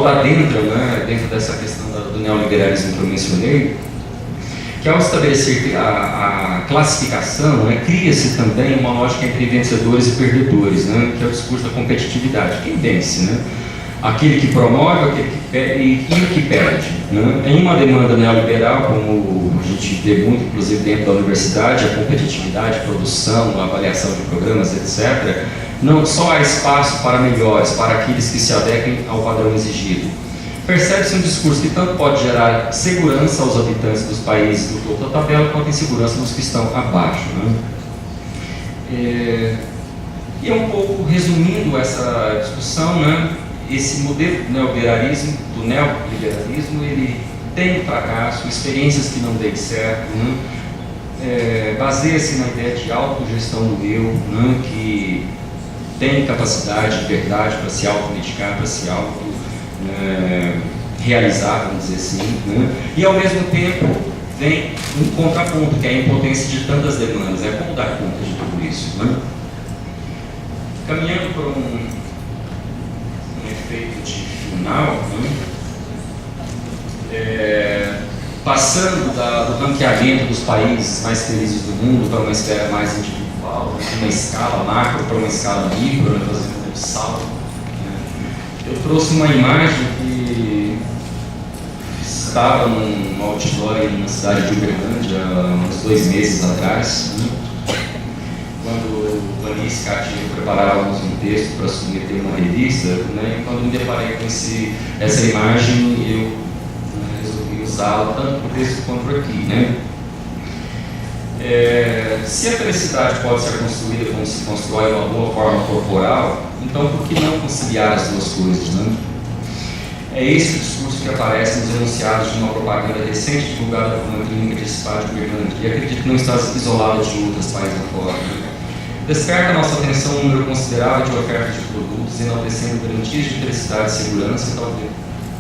adentram, né, dentro dessa questão do neoliberalismo que eu mencionei, que ao estabelecer a classificação, né, cria-se também uma lógica entre vencedores e perdedores, né, que é o discurso da competitividade. Quem vence, né? Aquele que promove, aquele que perde, e o que perde. Né? Em uma demanda neoliberal, como a gente vê muito, inclusive dentro da universidade, a competitividade, a produção, a avaliação de programas, etc., não só há espaço para melhores, para aqueles que se adequem ao padrão exigido. Percebe-se um discurso que tanto pode gerar segurança aos habitantes dos países do topo da tabela, quanto insegurança nos que estão abaixo. Né? E um pouco resumindo essa discussão, né, esse modelo do neoliberalismo, ele tem fracasso, experiências que não dêem certo, né? Baseia-se na ideia de autogestão do eu, né, que tem capacidade de verdade para se automedicar, para se realizar, vamos dizer assim, né? E ao mesmo tempo vem um contraponto, que é a impotência de tantas demandas, como dar conta de tudo isso, né? Caminhando por um efeito de final, né? Passando do ranqueamento dos países mais felizes do mundo para uma esfera mais individual, né? Uma escala macro para uma escala micro, né? Fazendo um salto, né? Eu trouxe uma imagem que estava num outdoor na cidade de Uberlândia há uns 2 meses atrás, né? Quando o Vanice Catinho preparávamos um texto para submeter uma revista, né, e quando me deparei com essa imagem, eu resolvi usá-la tanto para o texto quanto por aqui. Né? Se a felicidade pode ser construída como se constrói uma boa forma corporal, então por que não conciliar as duas coisas? Né? É esse o discurso que aparece nos enunciados de uma propaganda recente divulgada por uma clínica de spa de Uberlândia, e acredito que não está isolada de outros países afora. Né? Desperta a nossa atenção um número considerável de ofertas de produtos, enaltecendo garantias de felicidade e segurança,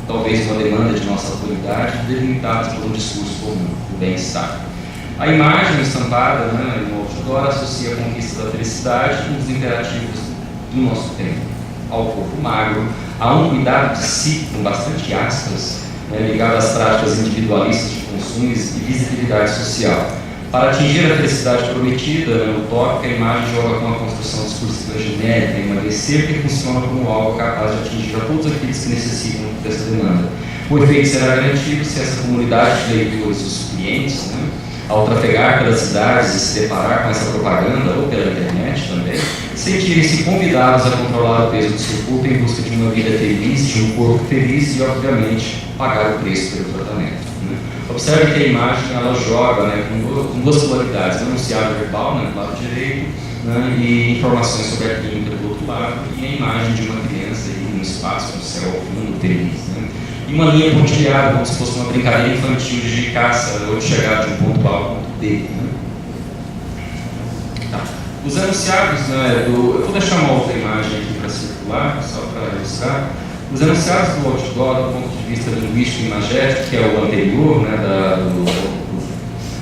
talvez uma demanda de nossa autoridade, delimitadas por um discurso comum, o bem-estar. A imagem estampada, né, no outdoor associa a conquista da felicidade com os imperativos do nosso tempo, ao corpo magro, a um cuidado de si, com bastante aspas, né, ligado às práticas individualistas de consumo e visibilidade social. Para atingir a felicidade prometida, né, utópica, a imagem joga com a construção discursiva genérica, emagrecer, que funciona como algo capaz de atingir a todos aqueles que necessitam dessa demanda. O efeito será garantido se essa comunidade de leitores, os clientes, né, ao trafegar pelas cidades e se deparar com essa propaganda, ou pela internet também, sentirem-se convidados a controlar o peso do seu corpo em busca de uma vida feliz, de um corpo feliz e, obviamente, pagar o preço pelo tratamento. Observe que a imagem ela joga, né, com duas polaridades, o enunciado verbal, né, do lado direito, né, e informações sobre a clínica do outro lado, e a imagem de uma criança em um espaço, no céu ao fundo, feliz. Né, e uma linha pontilhada, como se fosse uma brincadeira infantil de caça ou de chegar de um ponto A ao ponto B. Né. Tá. Os enunciados, né, eu vou deixar uma outra imagem aqui para circular, só para ilustrar. Os enunciados do outdoor, do ponto de vista linguístico e imagético, que é o anterior, né,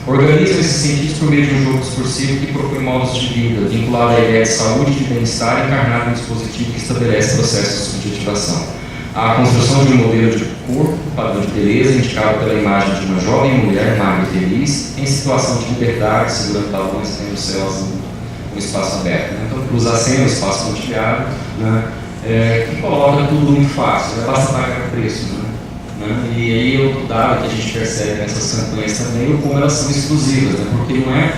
organizam esses sentidos por meio de um jogo discursivo que propõe modos de vida, vinculado à ideia de saúde e de bem-estar, encarnado no dispositivo que estabelece processos de subjetivação. A construção de um modelo de corpo, padrão de beleza, indicado pela imagem de uma jovem mulher magra e feliz, em situação de liberdade, segurando balões, tendo céus um espaço aberto. Né? Então, cruza a cena, um espaço pontilhado, né? Que coloca tudo muito fácil, basta pagar o preço. Né? E aí outro dado que a gente percebe nessas campanhas também, como elas são exclusivas, né? Porque não é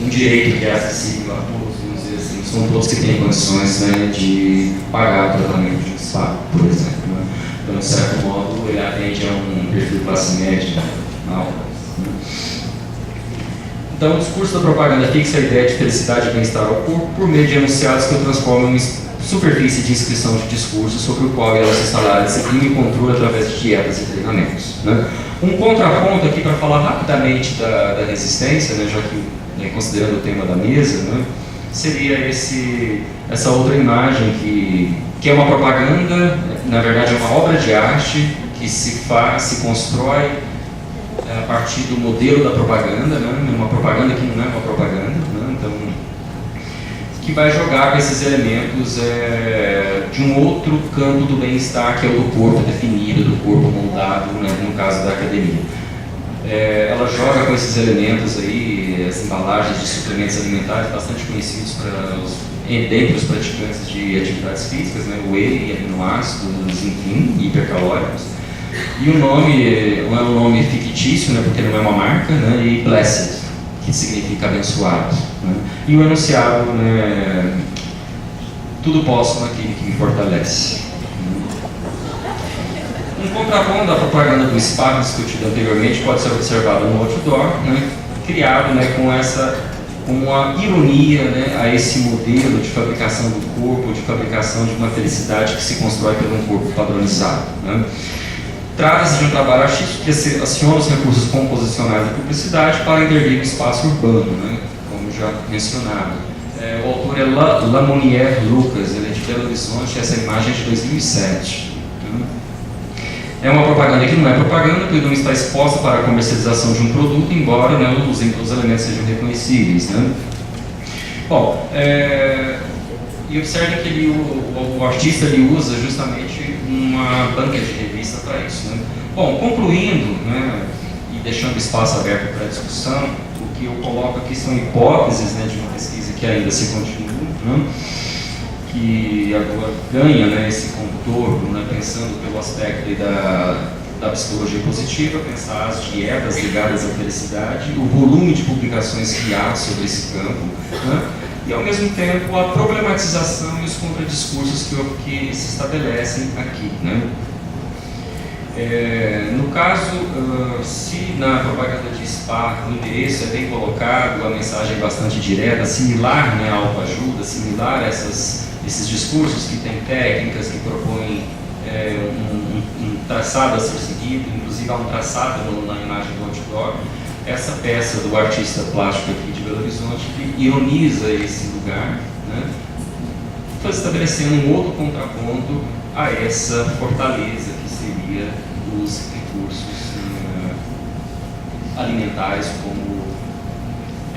um direito que é acessível a todos, vamos dizer assim, são todos que têm condições, né, de pagar o tratamento de um spa, por exemplo. Né? Então, de certo modo, ele atende a um perfil classe média alta. Né? Então, o discurso da propaganda fixa a ideia de felicidade e bem-estar ao corpo por meio de enunciados que o transformam em superfície de inscrição de discurso sobre o qual ela se instalar disciplina e controle através de dietas e treinamentos. Né? Um contraponto aqui para falar rapidamente da resistência, né, já que, né, considerando o tema da mesa, né, seria essa outra imagem que é uma propaganda, na verdade é uma obra de arte que se constrói a partir do modelo da propaganda, né? Uma propaganda que não é uma propaganda, né? Então, que vai jogar com esses elementos de um outro campo do bem-estar, que é o do corpo definido, do corpo moldado, né? No caso da academia. Ela joga com esses elementos aí, as embalagens de suplementos alimentares bastante conhecidos dentre os praticantes de atividades físicas, né? Whey, aminoácidos, enfim, hipercalóricos. E o nome não é um nome fictício, né, porque não é uma marca, né, e blessed, que significa abençoado. Né, e o enunciado, né, tudo posso naquele que me fortalece. Um contraponto da propaganda do spa, discutido anteriormente, pode ser observado no outdoor, né, criado, né, com uma ironia, né, a esse modelo de fabricação do corpo, de fabricação de uma felicidade que se constrói por um corpo padronizado. Né. Trata-se de um trabalho artístico que aciona os recursos composicionais da publicidade para intervir no espaço urbano, né, como já mencionado. O autor é Lamonier Lucas, ele é de Belo Horizonte, essa imagem é de 2007. É uma propaganda que não é propaganda, porque não está exposta para a comercialização de um produto, embora, né, os elementos sejam reconhecíveis. Né. Bom, e observe que o artista ele usa justamente uma banca de revista para isso. Né? Bom, concluindo, né, e deixando espaço aberto para discussão, o que eu coloco aqui são hipóteses, né, de uma pesquisa que ainda se continua, né, que agora ganha, né, esse contorno, né, pensando pelo aspecto da psicologia positiva, pensar as dietas ligadas à felicidade, o volume de publicações que há sobre esse campo, né, e ao mesmo tempo a problematização e os contradiscursos que se estabelecem aqui. Né? No caso, se na propaganda de spa o endereço é bem colocado, a mensagem é bastante direta, similar, né, à autoajuda, similar a esses discursos que têm técnicas, que propõem um traçado a ser seguido, inclusive há um traçado na imagem do outdoor. Essa peça do artista plástico aqui de Belo Horizonte que ironiza esse lugar, né, estabelecendo um outro contraponto a essa fortaleza que seria os recursos alimentares como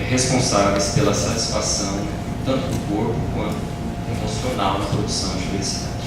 responsáveis pela satisfação tanto do corpo quanto emocional na produção de felicidade.